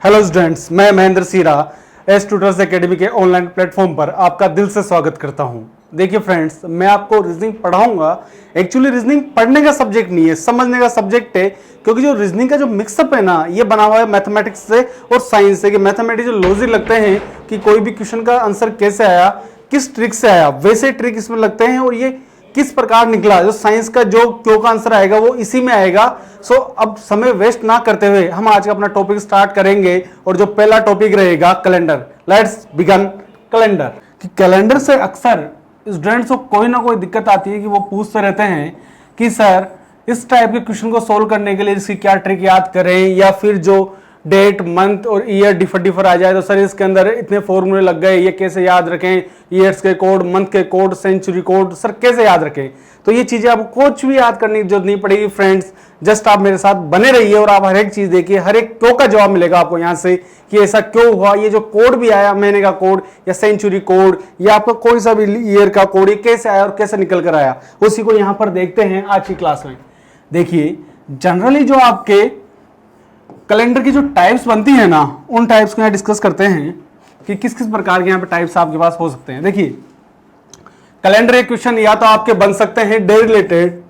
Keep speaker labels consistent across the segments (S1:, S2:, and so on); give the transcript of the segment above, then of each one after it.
S1: Hello students, मैं महेंद्र सीरा S tutors academy के online platform पर आपका दिल से स्वागत करता हूं। देखिए फ्रेंड्स, मैं आपको रीजनिंग पढ़ाऊंगा। एक्चुअली रीजनिंग पढ़ने का सब्जेक्ट नहीं है, समझने का सब्जेक्ट है। क्योंकि जो रीजनिंग का जो मिक्सअप है ना, ये बना हुआ है मैथमेटिक्स से और साइंस से। कि मैथमेटिक्स जो लॉजिक लगते हैं कि कोई भी क्वेश्चन का आंसर कैसे आया, किस ट्रिक से आया, वैसे ट्रिक इसमें लगते हैं। और ये किस प्रकार निकला, जो साइंस का जो क्यों का आंसर आएगा वो इसी में आएगा। सो अब समय वेस्ट ना करते हुए हम आज का अपना टॉपिक स्टार्ट करेंगे। और जो पहला टॉपिक रहेगा कैलेंडर। Let's begin calendar. कि कैलेंडर से अक्सर स्टूडेंट्स को कोई ना कोई दिक्कत आती है कि वो पूछते रहते हैं कि सर इस टाइप के क्वेश्चन को सोल्व करने के लिए इसकी क्या ट्रिक याद करें, या फिर जो डेट मंथ और ईयर डिफर आ जाए तो सर इसके अंदर इतने फॉर्मूले लग गए, ये कैसे याद रखें, ईयर्स के कोड, मंथ के कोड, सेंचुरी कोड, सर कैसे याद रखें। तो ये चीजें आपको कुछ भी याद करने की जरूरत नहीं पड़ेगी फ्रेंड्स। जस्ट आप मेरे साथ बने रहिए और आप हर एक चीज देखिए, हर एक क्यों का जवाब मिलेगा आपको यहाँ से कि ऐसा क्यों हुआ। ये जो कोड भी आया, महीने का कोड या सेंचुरी कोड या आपका कोई सा भी ईयर का कोड, ये कैसे आया और कैसे निकल कर आया, उसी को यहाँ पर देखते हैं आज की क्लास में। देखिए, जनरली जो आपके कैलेंडर की जो टाइप्स बनती है ना, उन टाइप्स को यहाँ डिस्कस करते हैं कि किस किस प्रकार के यहाँ पे टाइप्स आपके पास हो सकते हैं। देखिए, कैलेंडर एक क्वेश्चन या तो आपके बन सकते हैं डे रिलेटेड,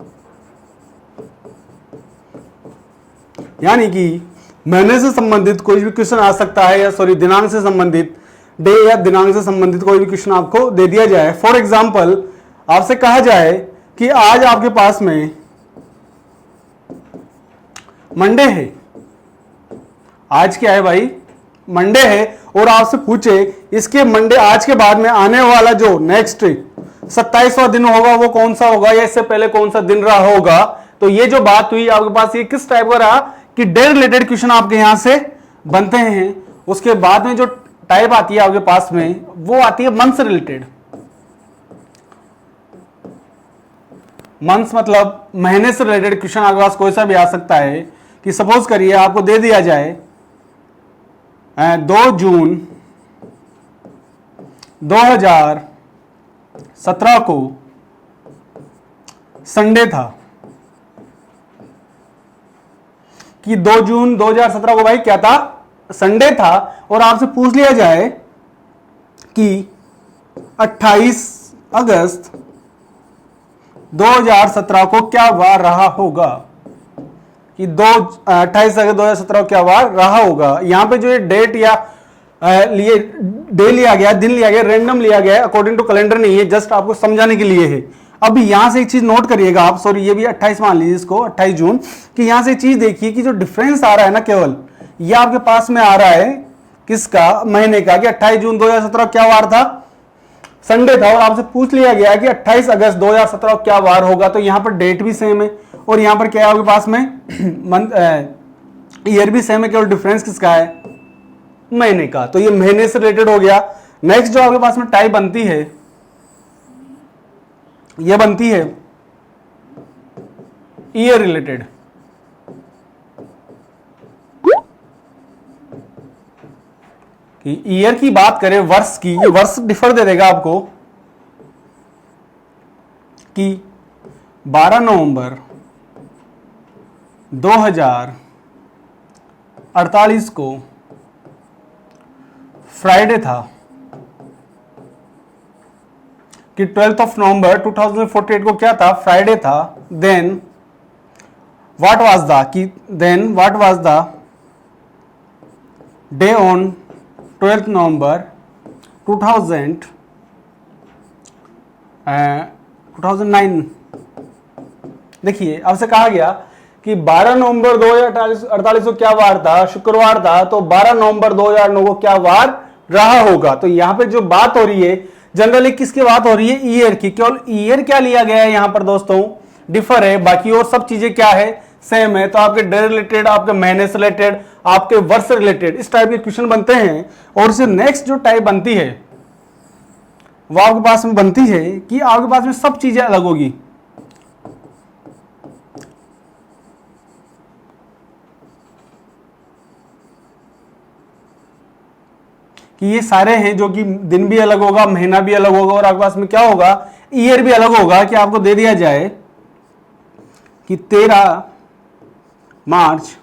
S1: यानी कि महीने से संबंधित कोई भी क्वेश्चन आ सकता है, या सॉरी दिनांक से संबंधित, डे या दिनांक से संबंधित कोई भी क्वेश्चन आपको दे दिया जाए। फॉर एग्जाम्पल, आपसे कहा जाए कि आज आपके पास में मंडे है, आज क्या है भाई, मंडे है, और आपसे पूछे इसके मंडे आज के बाद में आने वाला जो नेक्स्ट 27वां दिन होगा वो कौन सा होगा, या इससे पहले कौन सा दिन रहा होगा। तो ये जो बात हुई आपके पास, ये किस टाइप का रहा कि डे रिलेटेड क्वेश्चन आपके यहां से बनते हैं। उसके बाद में जो टाइप आती है आपके पास में, वो आती है मंथ से रिलेटेड। मंथ्स मतलब महीने से रिलेटेड क्वेश्चन आपके पास कोई सा भी आ सकता है। कि सपोज करिए आपको दे दिया जाए 2 जून 2017 को संडे था। कि 2 जून 2017 को भाई क्या था, संडे था। और आपसे पूछ लिया जाए कि 28 अगस्त 2017 को क्या वार रहा होगा। कि 28 अगस्त 2017 को क्या वार रहा होगा। यहां पे जो ये डेट या लिए डे लिया गया, दिन लिया गया, रैंडम लिया गया, अकॉर्डिंग टू कैलेंडर नहीं है, जस्ट आपको समझाने के लिए है। अब यहां से एक चीज नोट करिएगा आप, सॉरी ये भी 28 मान लीजिए इसको, 28 जून। कि यहां से एक चीज देखिए कि जो डिफरेंस आ रहा है ना, केवल ये आपके पास में आ रहा है किसका, महीने का। कि 28 जून 2017 क्या वार था, संडे था। और आपसे पूछ लिया गया कि 28 अगस्त 2017 को क्या वार होगा। तो यहां पर डेट भी सेम है और यहां पर क्या है आपके पास में मंथ ईयर भी सेम है, केवल डिफरेंस किसका है, महीने का। तो ये महीने से रिलेटेड हो गया। नेक्स्ट जो आपके पास में टाइप बनती है, ये बनती है ईयर रिलेटेड। कि ईयर की बात करें, वर्ष की, ये वर्ष डिफर दे देगा आपको कि 12 नवंबर 2048 को फ्राइडे था। कि 12 नवंबर 2048 को क्या था, फ्राइडे था। Then what was the day on 12 November 2009। देखिए, आपसे कहा गया कि 12 नवंबर 2048 को क्या वार था, शुक्रवार था। तो 12 नवंबर 2009 को क्या वार रहा होगा। तो यहां पे जो बात हो रही है जनरली किसकी बात हो रही है, ईयर की। केवल ईयर क्या लिया गया है यहां पर दोस्तों, डिफर है, बाकी और सब चीजें क्या है, सेम है। तो आपके डे रिलेटेड, आपके महीने से रिलेटेड, आपके वर्ष से रिलेटेड, इस टाइप के क्वेश्चन बनते हैं। और इससे नेक्स्ट जो टाइप बनती है वो आपके पास में बनती है कि आपके पास में सब चीजें अलग होगी। कि ये सारे हैं जो कि दिन भी अलग होगा, महीना भी अलग होगा, और आपके पास में क्या होगा, ईयर भी अलग होगा। कि आपको दे दिया जाए कि 13 मार्च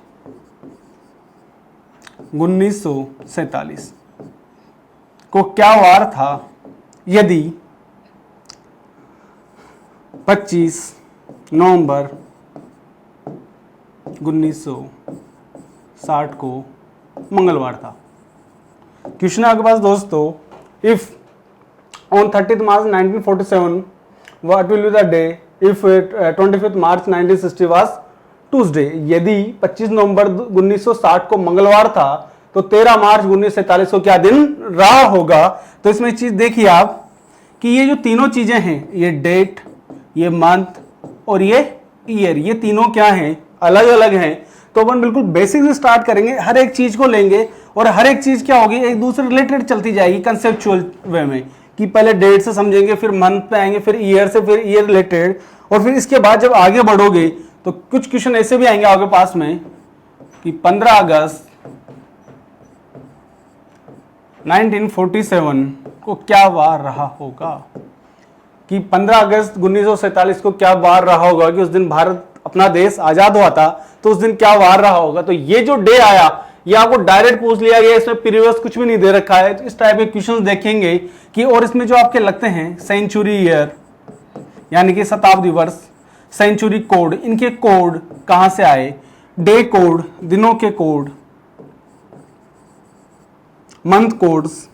S1: 1947 को क्या वार था यदि 25 नवंबर 1960 को मंगलवार था। क्वेश्चन है आपके पास दोस्तों, if on 30th March 1947 what will be the day if 25th March 1960 was Tuesday। यदि 25 नवंबर 1960 को मंगलवार था तो 13 मार्च 1947 को क्या दिन रहा होगा। तो इसमें एक चीज देखिए आप कि ये जो तीनों चीजें हैं, ये डेट, ये मंथ और ये ईयर, ये तीनों क्या हैं, अलग अलग हैं। तो अपन बिल्कुल बेसिक से स्टार्ट करेंगे, हर एक चीज को लेंगे और हर एक चीज क्या होगी, एक दूसरे रिलेटेड चलती जाएगी कंसेप्चुअल वे में, कि पहले डेट से समझेंगे, फिर मंथ पे आएंगे, फिर ईयर से, फिर ईयर रिलेटेड, और फिर इसके बाद जब आगे बढ़ोगे तो कुछ क्वेश्चन ऐसे भी आएंगे आपके पास में कि 15 अगस्त 1947 को क्या वार रहा होगा, कि 15 अगस्त 1947 को क्या वार रहा होगा, कि उस दिन भारत अपना देश आजाद हुआ था, तो उस दिन क्या वार रहा होगा। तो ये जो डे आया ये आपको डायरेक्ट पूछ लिया गया, इसमें प्रीवियस कुछ भी नहीं दे रखा है। तो इस टाइप के क्वेश्चंस देखेंगे कि, और इसमें जो आपके लगते हैं सेंचुरी ईयर यानी कि शताब्दी वर्ष, सेंचुरी कोड, इनके कोड कहां से आए, डे कोड, दिनों के कोड, मंथ कोड्स,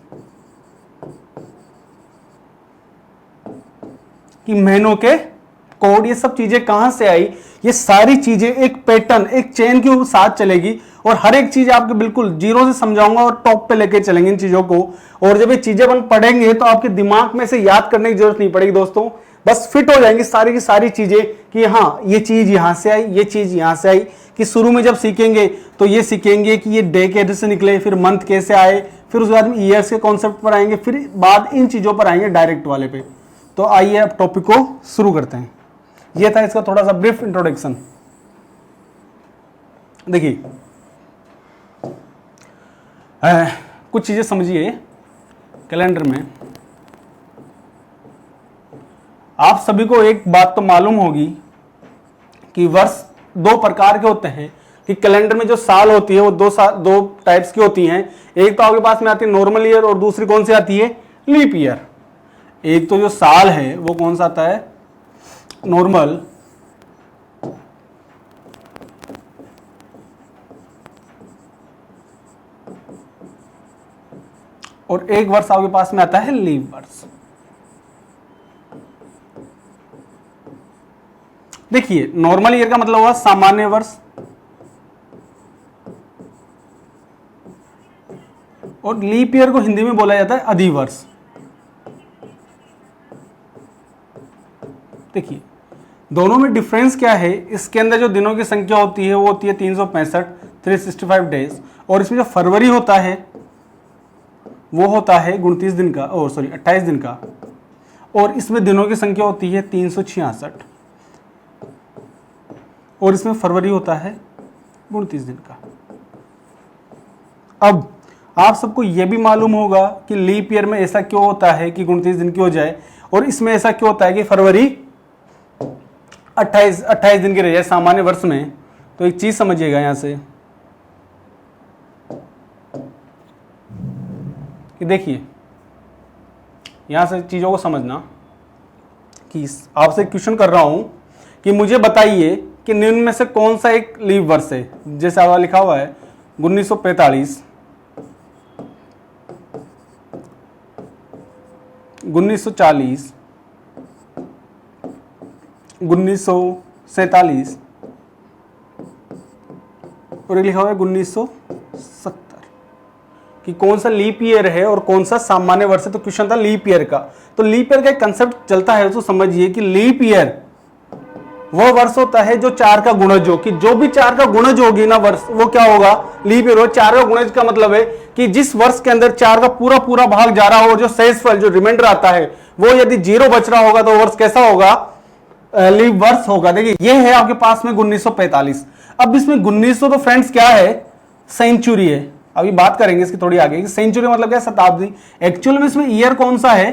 S1: कि महीनों के कोड, ये सब चीजें कहां से आई। ये सारी चीजें एक पैटर्न, एक चेन के साथ चलेगी और हर एक चीज आपके बिल्कुल जीरो से समझाऊंगा और टॉप पे लेके चलेंगे इन चीजों को। और जब ये चीजें अपन पढ़ेंगे तो आपके दिमाग में से याद करने की जरूरत नहीं पड़ेगी दोस्तों, बस फिट हो जाएंगी सारी की सारी चीजें कि हाँ ये चीज यहां से आई, ये चीज यहां से आई। कि शुरू में जब सीखेंगे तो ये सीखेंगे कि ये डे कैसे निकले, फिर मंथ कैसे आए, फिर उसके बाद में ईयर्स के कॉन्सेप्ट पर आएंगे, फिर बाद इन चीजों पर आएंगे डायरेक्ट वाले पे। तो आइए अब टॉपिक को शुरू करते हैं। ये था इसका थोड़ा सा ब्रीफ इंट्रोडक्शन। देखिए कुछ चीजें समझिए कैलेंडर में। आप सभी को एक बात तो मालूम होगी कि वर्ष दो प्रकार के होते हैं, कि कैलेंडर में जो साल होती है वो दो टाइप्स की होती हैं। एक तो आपके पास में आती है नॉर्मल ईयर और दूसरी कौन सी आती है, लीप ईयर। एक तो जो साल है वो कौन सा आता है, नॉर्मल, और एक वर्ष आपके पास में आता है लीप वर्ष। देखिए नॉर्मल ईयर का मतलब हुआ सामान्य वर्ष, और लीप ईयर को हिंदी में बोला जाता है अधिवर्ष। देखिए दोनों में डिफरेंस क्या है, इसके अंदर जो दिनों की संख्या होती है वो होती है 365, 365 डेज, और इसमें जो फरवरी होता है वो होता है 29 दिन का, 28 दिन का, और इसमें दिनों की संख्या होती है 366, और इसमें फरवरी होता है 29 दिन का। अब आप सबको यह भी मालूम होगा कि लीप ईयर में ऐसा क्यों होता है कि 29 दिन की हो जाए, और इसमें ऐसा क्यों होता है कि फरवरी 28 दिन की रह जाए सामान्य वर्ष में। तो एक चीज समझिएगा यहां से कि देखिए यहां से चीजों को समझना कि आपसे क्वेश्चन कर रहा हूं कि मुझे बताइए कि निम्न में से कौन सा एक लीप वर्ष है। जैसे आगे लिखा हुआ है 1945, 1940, 1947 और एक लिखा हुआ है 1970, कि कौन सा लीप ईयर है और कौन सा सामान्य वर्ष है। तो क्वेश्चन था लीप ईयर का। तो लीप ईयर का एक कंसेप्ट चलता है, तो समझिए कि लीप ईयर वो वर्ष होता है जो 4 का गुणज हो, कि जो भी 4 का गुणज होगी ना वर्ष वो क्या होगा, लीप ईयर हो। 4 का गुणज का मतलब है कि जिस वर्ष के अंदर 4 का पूरा पूरा भाग जा रहा हो, जो शेषफल जो रिमाइंडर आता है वो यदि 0 बच रहा होगा तो वर्ष कैसा होगा, लीप वर्ष होगा। देखिए ये है आपके पास में 1945। अब इसमें 1900 तो फ्रेंड्स क्या है, सेंचुरी है। अभी बात करेंगे इसकी थोड़ी आगे कि सेंचुरी मतलब क्या, शताब्दी। एक्चुअल में इसमें ईयर कौन सा है,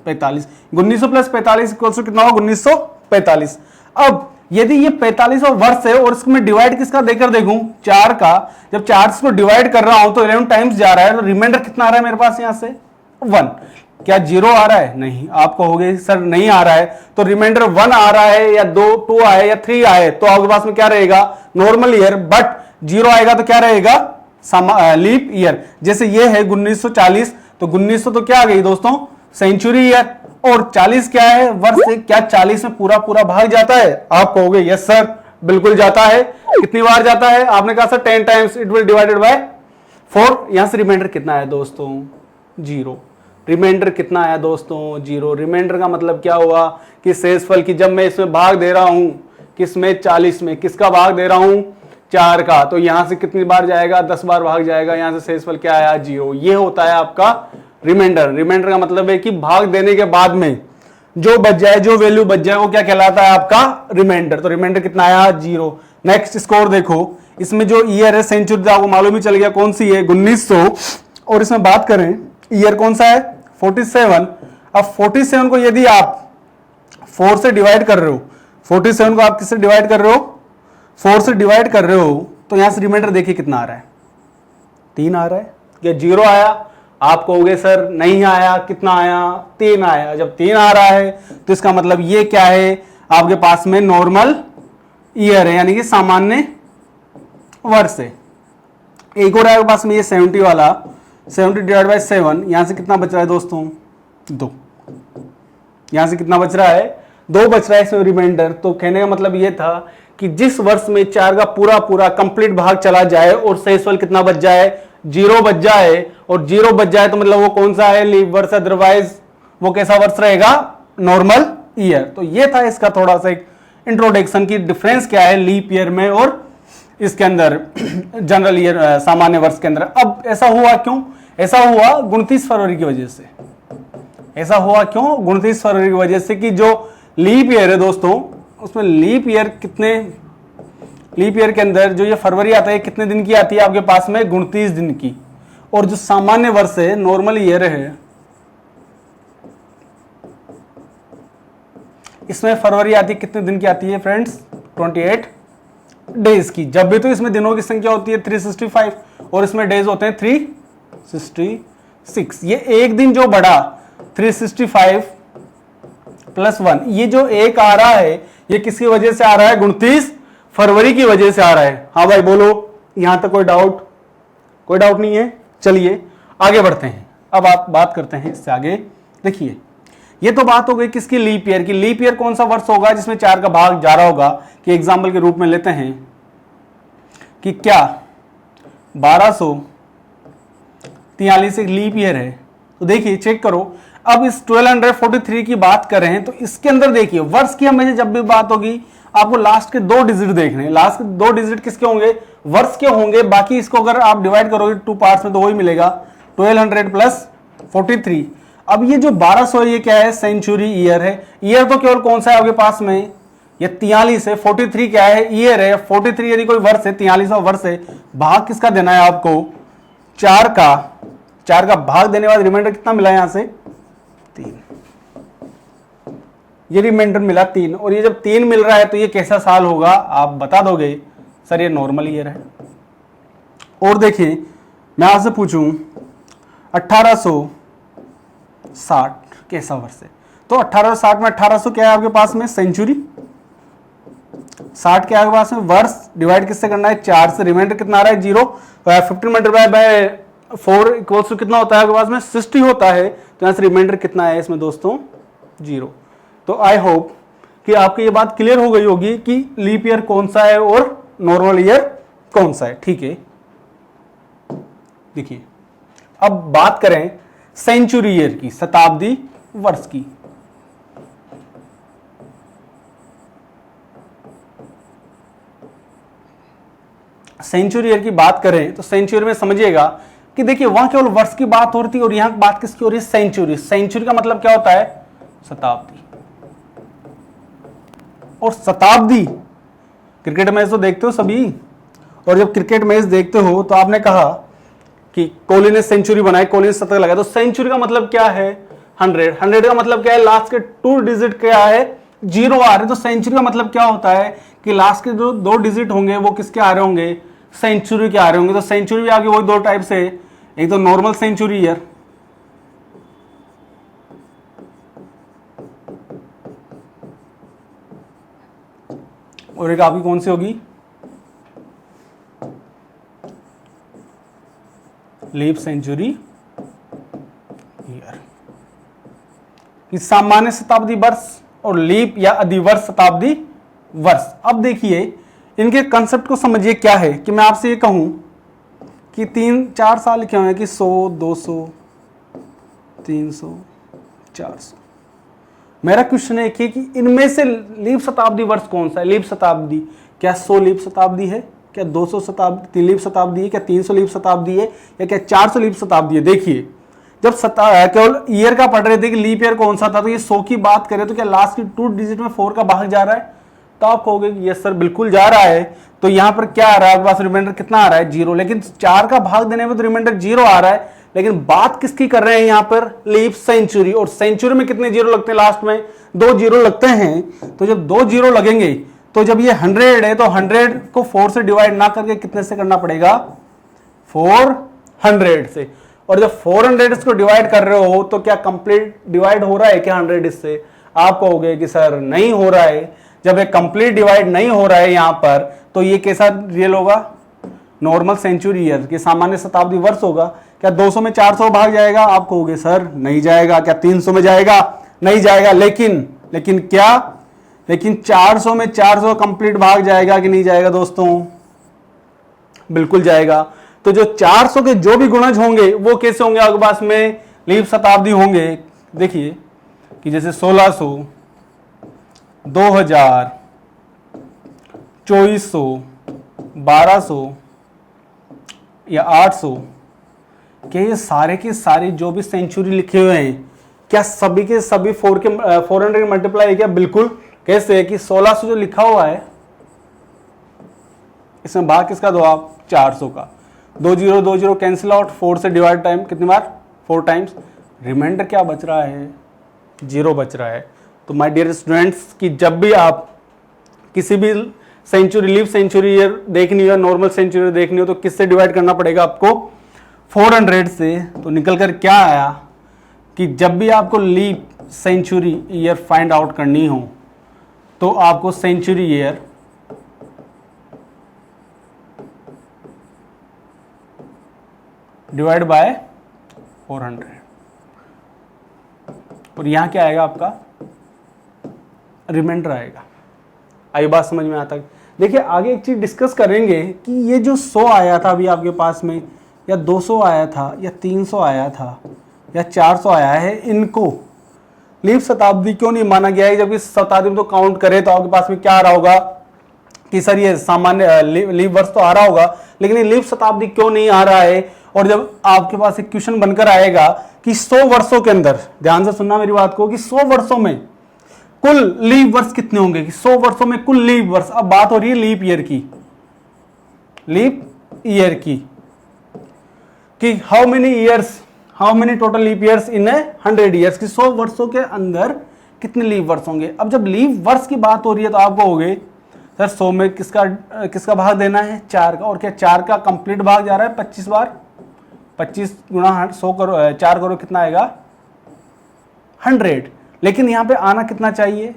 S1: 45। 1900 प्लस 45 इक्वल्स टू कितना होगा, 1945। अब यदि ये 45 और वर्ष है और इसमें डिवाइड किसका देकर देखूं 4 का, जब 4 को डिवाइड कर रहा हूं तो 11 टाइम्स जा रहा है, तो रिमाइंडर कितना आ रहा है मेरे पास यहां से 1। क्या 0 आ रहा है? नहीं। आप कहोगे सर नहीं आ रहा है, तो रिमाइंडर 1 आ रहा है या 2 आए या 3 आए तो आपके पास में क्या रहेगा नॉर्मल ईयर, बट 0 आएगा तो क्या रहेगा लीप ईयर। जैसे ये है 1940, तो 1900 तो क्या आ गई दोस्तों सेंचुरी ईयर, और 40 क्या है वर्ष से। क्या 40 में पूरा पूरा भाग जाता है? आप कहोगे यस सर बिल्कुल जाता है। कितनी बार जाता है? आपने कहा sir 10 times, it will divided by 4। यहां से रिमाइंडर कितना आया दोस्तों 0। रिमाइंडर कितना आया दोस्तों 0। रिमाइंडर का मतलब क्या हुआ कि शेषफल की जब मैं इसमें भाग दे रहा हूं किसमें 40 में, किसका भाग दे रहा हूं 4 का, तो यहां से कितनी बार जाएगा 10 बार भाग जाएगा, यहां से शेषफल क्या आया 0। ये होता है आपका रिमाइंडर। रिमाइंडर का मतलब है कि भाग देने के बाद में जो बच जाए, जो वैल्यू बच जाए वो क्या कहलाता है आपका रिमाइंडर। तो रिमाइंडर कितना आया 0। नेक्स्ट स्कोर देखो, इसमें जो ईयर है सेंचुरी आपको मालूम ही चल गया कौन सी है 1900, और इसमें बात करें ईयर कौन सा है 47। अब 47 को यदि आप 4 से डिवाइड कर रहे हो, 47 को आप किससे डिवाइड कर रहे हो 4 से डिवाइड कर रहे हो, तो यहां से रिमाइंडर देखिए कितना आ रहा है 3 आ रहा है। क्या 0 आया? आप कहोगे सर नहीं आया। कितना आया 3 आया। जब 3 आ रहा है तो इसका मतलब ये क्या है आपके पास में नॉर्मल ईयर है, यानी कि सामान्य वर्ष है। एक और आपके पास में ये 70 वाला, 70 डिवाइड बाय 7, यहां से कितना बच रहा है दोस्तों 2। यहां से कितना बच रहा है 2 बच रहा है इसमें रिमाइंडर। तो कहने का मतलब ये था कि जिस वर्ष में 4 का पूरा पूरा कंप्लीट भाग चला जाए और शेषफल कितना बच जाए 0 बच जाए, और 0 बच जाए तो मतलब वो कौन सा है लीप वर्ष, अदरवाइज वो कैसा वर्ष रहेगा नॉर्मल ईयर। तो ये था इसका थोड़ा सा एक इंट्रोडक्शन की डिफरेंस क्या है लीप ईयर में और इसके अंदर जनरल ईयर सामान्य वर्ष के अंदर। अब ऐसा हुआ क्यों? ऐसा हुआ 29 फरवरी की वजह से। ऐसा हुआ क्यों 29 फरवरी की वजह से कि जो लीप ईयर है दोस्तों, उसमें लीप ईयर कितने, लीप ईयर के अंदर जो ये फरवरी आता है कितने दिन की आती है आपके पास में 29 दिन की, और जो सामान्य वर्ष है नॉर्मल ईयर है इसमें फरवरी आती है कितने दिन की आती है फ्रेंड्स 28 डेज की। जब भी तो इसमें दिनों की संख्या होती है 365 और इसमें डेज होते हैं 366। ये एक दिन जो बढ़ा 365 प्लस 1, ये जो एक आ रहा है ये किसकी वजह से आ रहा है 29 फरवरी की वजह से आ रहा है। हाँ भाई बोलो, यहां तक कोई डाउट? कोई डाउट नहीं है। चलिए आगे बढ़ते हैं। अब आप बात करते हैं इससे आगे। देखिए ये तो बात हो गई किसकी लीप ईयर की। लीप ईयर कौन सा वर्ष होगा जिसमें 4 का भाग जा रहा होगा, कि एग्जाम्पल के रूप में लेते हैं कि क्या 1243 एक लीप ईयर है। तो देखिए चेक करो, अब इस 1243 की बात कर रहे हैं तो इसके अंदर देखिए वर्ष की हमेशा जब भी बात होगी आपको लास्ट के 2 डिजिट देखने हैं। लास्ट के 2 डिजिट किसके होंगे वर्ष के होंगे। बाकी इसको अगर आप डिवाइड करोगे 2 पार्ट्स में तो वही मिलेगा 1200 प्लस 43। अब ये जो 1200 ये क्या है सेंचुरी ईयर है। ईयर तो केवल कौन सा है आपके पास में ये 43 है। 43 क्या है ईयर है। 43 यदि कोई वर्ष है 43वां वर्ष है। भाग किसका देना है आपको 4 का भाग देने के बाद रिमाइंडर कितना मिला यहां से 3। ये रिमाइंडर मिला 3, और ये जब 3 मिल रहा है तो ये कैसा साल होगा आप बता दोगे सर ये नॉर्मल ईयर है। और देखिए मैं आपसे पूछूं 1860 कैसा वर्ष है, तो 1860 में 1800 क्या है आपके पास में सेंचुरी, 60 क्या है आपके पास में वर्ष, डिवाइड किससे करना है 4 से, रिमाइंडर कितना आ रहा है 0, 15 मल्टीप्लाई बाय 4 इक्वल्स टू कितना होता है आपके पास में 60 होता है। तो यहां से रिमाइंडर कितना है इसमें दोस्तों 0। तो आई होप कि आपको ये बात क्लियर हो गई होगी कि लीप ईयर कौन सा है और नॉर्मल ईयर कौन सा है। ठीक है, देखिए अब बात करें सेंचुरी ईयर की, शताब्दी वर्ष की। सेंचुरी ईयर की बात करें तो सेंचुरी में समझिएगा कि देखिए वहां केवल वर्ष की बात हो रही थी और यहां बात किसकी हो रही है सेंचुरी। सेंचुरी का मतलब क्या होता है शताब्दी। और शताब्दी क्रिकेट मैच तो देखते हो सभी, और जब क्रिकेट मैच देखते हो तो आपने कहा कि कोहली ने सेंचुरी बनाई, कोहली ने शतक लगाया, तो सेंचुरी का मतलब क्या है 100। 100 का मतलब क्या है लास्ट के 2 डिजिट क्या है जीरो आ रहे, तो सेंचुरी का मतलब क्या होता है कि लास्ट के जो 2 डिजिट होंगे वो किसके आ रहे होंगे, सेंचुरी के आ रहे होंगे। तो सेंचुरी भी आगे वही 2 टाइप से, एक तो नॉर्मल सेंचुरी ईयर, और एक आपकी कौन सी होगी, लीप सेंचुरी ईयर, कि सामान्य शताब्दी वर्ष और लीप या अधिवर्ष शताब्दी वर्ष। अब देखिए इनके कंसेप्ट को समझिए क्या है, कि मैं आपसे ये कहूं कि 3-4 साल क्या है कि 100, 200, 300, 400। मेरा क्वेश्चन है कि इनमें से लीप शताब्दी वर्ष कौन सा है। लीप शताब्दी, क्या 100 लीप शताब्दी है, क्या 200 शताब्दी लीप शताब्दी है, क्या 300 लीप शताब्दी है, या क्या 400 लीप शताब्दी है। देखिए जब केवल ईयर का पढ़ रहे थे कि लीप ईयर कौन सा था, तो ये 100 की बात करें तो क्या लास्ट की 2 डिजिट में 4 का भाग जा रहा है, तो आप कहोगे कि यस सर बिल्कुल जा रहा है। तो यहां पर क्या आ रहा है आपके पास, रिमाइंडर कितना आ रहा है, 0। लेकिन 4 का भाग देने में तो रिमाइंडर 0 आ रहा है, लेकिन बात किसकी कर रहे हैं यहां पर, लीप सेंचुरी। और सेंचुरी में कितने जीरो लगते हैं, लास्ट में 2 जीरो लगते हैं। तो जब 2 जीरो लगेंगे तो जब ये 100 है तो 100 को 4 से डिवाइड ना करके कितने से करना पड़ेगा, 400 से। और जब 400 को डिवाइड कर रहे हो तो क्या कंप्लीट डिवाइड हो रहा है क्या 100 इससे, आप कहोगे कि सर नहीं हो रहा है। जब एक कंप्लीट डिवाइड नहीं हो रहा है यहां पर, तो ये कैसा रियल होगा, नॉर्मल सेंचुरी ईयर के सामान्य शताब्दी वर्ष होगा। क्या 200 में 400 भाग जाएगा, आप कहोगे सर नहीं जाएगा। क्या 300 में जाएगा, नहीं जाएगा। लेकिन क्या, लेकिन 400 में 400 कंप्लीट भाग जाएगा कि नहीं जाएगा दोस्तों, बिल्कुल जाएगा। तो जो 400 के जो भी गुणज होंगे वो कैसे होंगे आपके पास में, लीप शताब्दी होंगे। देखिए कि जैसे 1600, 2000, 2400, 1200 या 800, क्या ये सारे के सारे जो भी सेंचुरी लिखे हुए हैं, क्या सभी के सभी 400 मल्टीप्लाई है क्या, बिल्कुल। कैसे है कि 1600 जो लिखा हुआ है इसमें भाग किसका दो आप, 400 का। 2 0 कैंसिल आउट, 4 से डिवाइड टाइम कितनी बार, 4 टाइम्स। रिमाइंडर क्या बच रहा है, 0 बच रहा है। तो माय डियर स्टूडेंट्स कि जब भी आप किसी भी सेंचुरी, लीप सेंचुरी ईयर देखनी हो, नॉर्मल सेंचुरी देखनी हो, तो किससे डिवाइड करना पड़ेगा आपको, 400 से। तो निकल कर क्या आया कि जब भी आपको leap century year find out करनी हो तो आपको सेंचुरी ईयर डिवाइड बाय 400, और यहां क्या आएगा आपका, रिमाइंडर आएगा। आई बात समझ में आता है। देखिए आगे एक चीज डिस्कस करेंगे कि ये जो 100 आया था अभी आपके पास में, या 200 आया था, या 300 आया था, या 400 आया है, इनको लीप शताब्दी क्यों नहीं माना गया है। जब इस शताब्दी में तो काउंट करें तो आपके पास में क्या आ रहा होगा कि सर ये सामान्य लीप वर्ष तो आ रहा होगा, लेकिन ये लीप शताब्दी क्यों नहीं आ रहा है। और जब आपके पास एक क्वेश्चन बनकर आएगा कि 100 वर्षों के अंदर, ध्यान से सुनना मेरी बात को, कि 100 वर्षों में कुल लीप वर्ष कितने होंगे, कि 100 वर्षों में कुल लीप वर्ष। अब बात हो रही है लीप ईयर की, लीप ईयर की, कि how many total leap years in 100 years, की 100 वर्षों के अंदर कितने लीप वर्ष होंगे। अब जब लीप वर्ष की बात हो रही है तो आप कहोगे सर 100 में किसका भाग देना है, 4 का। और क्या 4 का कंप्लीट भाग जा रहा है 25 बार, 25 गुणा 100 करो, 4 करो, कितना आएगा 100। लेकिन यहां पे आना कितना चाहिए,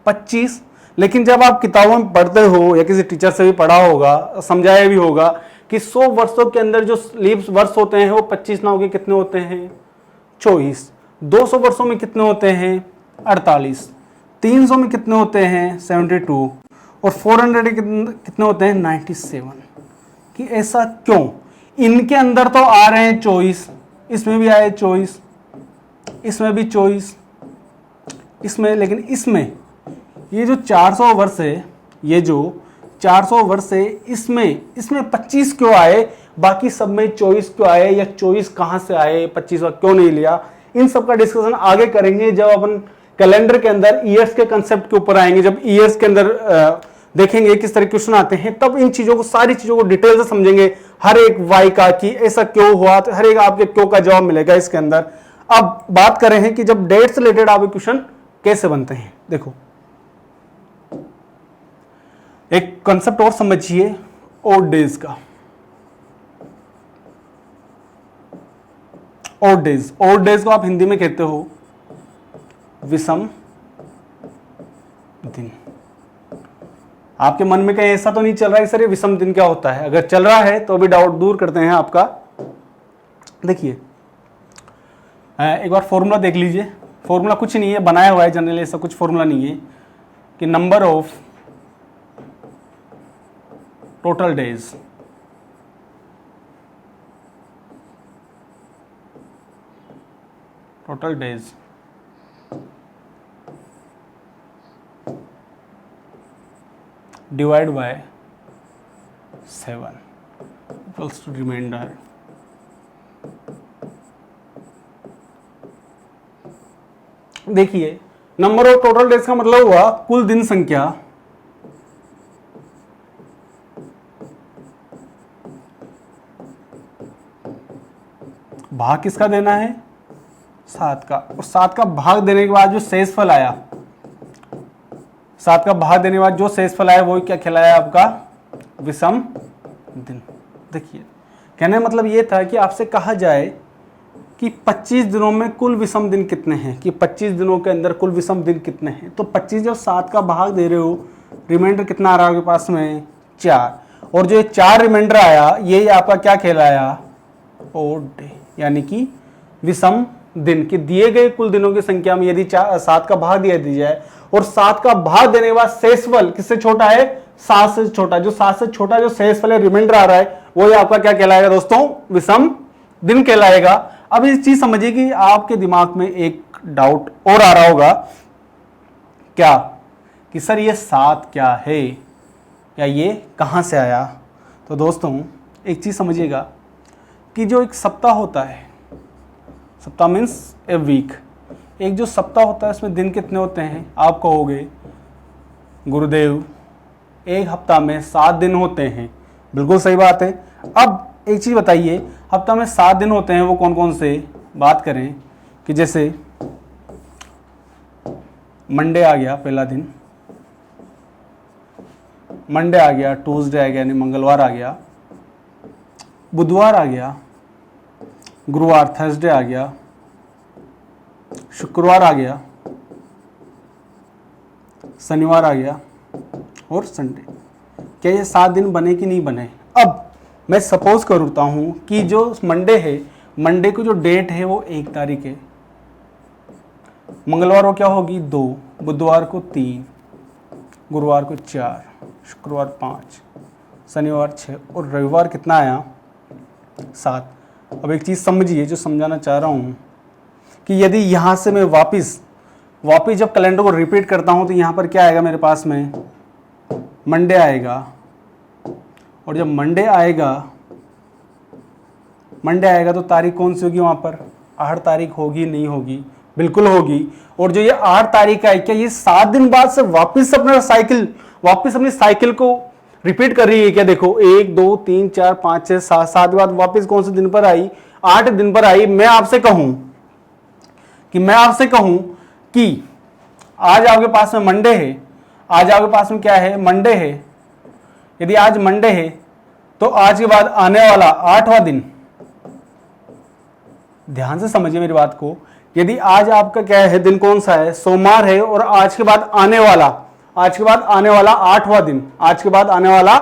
S1: 25। लेकिन जब आप किताबों में पढ़ते हो या किसी टीचर से भी पढ़ा होगा, समझाया भी होगा कि 100 वर्षों के अंदर जो लीप वर्ष होते हैं वो 25 ना होके कितने होते हैं, 24। 200 वर्षों में कितने होते हैं, 48। 300 में कितने होते हैं, 72। और 400 कितने होते हैं, 97। कि ऐसा क्यों, इनके अंदर तो आ रहे हैं 24, इसमें भी आए 24, इसमें भी 24, इसमें, लेकिन इसमें ये जो 400 वर्ष है, ये जो 400 वर्ष है, इसमें 25 क्यों आए, बाकी सब में 24 क्यों आए, या 24 कहां से आए, 25 क्यों नहीं लिया। इन सब का डिस्कशन आगे करेंगे जब अपन कैलेंडर के अंदर ईयर्स के कंसेप्ट के ऊपर आएंगे। जब ईयर्स के अंदर देखेंगे किस तरह क्वेश्चन आते हैं, तब इन चीजों को, सारी चीजों को डिटेल से समझेंगे। हर एक वाई का कि ऐसा क्यों हुआ, तो हर एक आपके क्यों का जवाब मिलेगा इसके अंदर। अब बात कर रहे हैं कि जब डेट से रिलेटेड आपके क्वेश्चन कैसे बनते हैं। देखो एक कंसेप्ट और समझिए ओड डेज का। ओड डेज को आप हिंदी में कहते हो विषम दिन। आपके मन में कहीं ऐसा तो नहीं चल रहा है सर ये विषम दिन क्या होता है? अगर चल रहा है तो भी डाउट दूर करते हैं आपका। देखिए एक बार फॉर्मूला देख लीजिए। फॉर्मूला कुछ नहीं है, बनाया हुआ है जनरली, ऐसा कुछ फॉर्मूला नहीं है कि number of total days divide by 7 equals to reminder. देखिए नंबर ऑफ टोटल डेज का मतलब हुआ कुल दिन संख्या भाग किसका देना है? 7 का। और 7 का भाग देने के बाद जो शेषफल आया, 7 का भाग देने के बाद जो शेषफल आया वो क्या कहलाया आपका? विषम दिन। देखिए कहने का मतलब ये था कि आपसे कहा जाए कि 25 दिनों में कुल विषम दिन कितने हैं, कि 25 दिनों के अंदर कुल विषम दिन कितने हैं। तो 25 जब 7 का भाग दे रहे हो, रिमाइंडर कितना आ रहा है आपके पास में? 4। और जो ये 4 रिमाइंडर आया ये आपका क्या कहलाया? ओड डे, यानी कि विषम दिन। कि दिए गए कुल दिनों की संख्या में यदि 7 का भाग दिया जाए और 7 का भाग देने के बाद शेषफल किससे छोटा है? 7 से छोटा। जो 7 से छोटा जो शेषफल है, रिमाइंडर आ रहा है, वो आपका क्या कहलाएगा दोस्तों? विषम दिन कहलाएगा। अब इस चीज समझिए कि आपके दिमाग में एक डाउट और आ रहा होगा क्या कि सर ये 7 क्या है या ये कहां से आया? तो दोस्तों एक चीज समझिएगा कि जो एक सप्ताह होता है, सप्ताह मीन्स ए वीक, एक जो सप्ताह होता है उसमें दिन कितने होते हैं? आप कहोगे गुरुदेव एक हफ्ता में 7 दिन होते हैं। बिल्कुल सही बात है। अब एक चीज बताइए, हफ्ता में 7 दिन होते हैं, वो कौन कौन से? बात करें कि जैसे मंडे आ गया पहला दिन, मंडे आ गया, ट्यूसडे आ गया यानी मंगलवार आ गया, बुधवार आ गया, गुरुवार थर्सडे आ गया, शुक्रवार आ गया, शनिवार आ गया और संडे। क्या ये 7 दिन बने कि नहीं बने? अब मैं सपोज करता हूं कि जो मंडे है, मंडे को जो डेट है वो 1 तारीख है, मंगलवार को क्या होगी? 2, बुधवार को 3, गुरुवार को 4, शुक्रवार 5, शनिवार 6 और रविवार कितना आया? 7। अब एक चीज़ समझिए जो समझाना चाह रहा हूँ कि यदि यहाँ से मैं वापिस जब कैलेंडर को रिपीट करता हूँ तो यहाँ पर क्या आएगा मेरे पास में? मंडे आएगा। और जब मंडे आएगा तो तारीख कौन सी होगी वहाँ पर? 8 तारीख होगी नहीं होगी? बिल्कुल होगी। और जो ये 8 तारीख है, क्या ये 7 दिन बाद से वापस अपनी साइकिल को रिपीट कर रही है क्या? देखो 1 2 3 4 5 6 7 7 बाद वापस कौन से दिन पर आई? 8 दिन पर आई। मैं आपसे कहूं कि आज आपके पास में मंडे है, आज आपके पास में क्या है? मंडे है। यदि आज मंडे है तो आज के बाद आने वाला 8वां दिन, ध्यान से समझिए मेरी बात को, यदि आज आपका क्या है? दिन कौन सा है? सोमवार है। और आज के बाद आने वाला 8वां दिन, आज के बाद आने वाला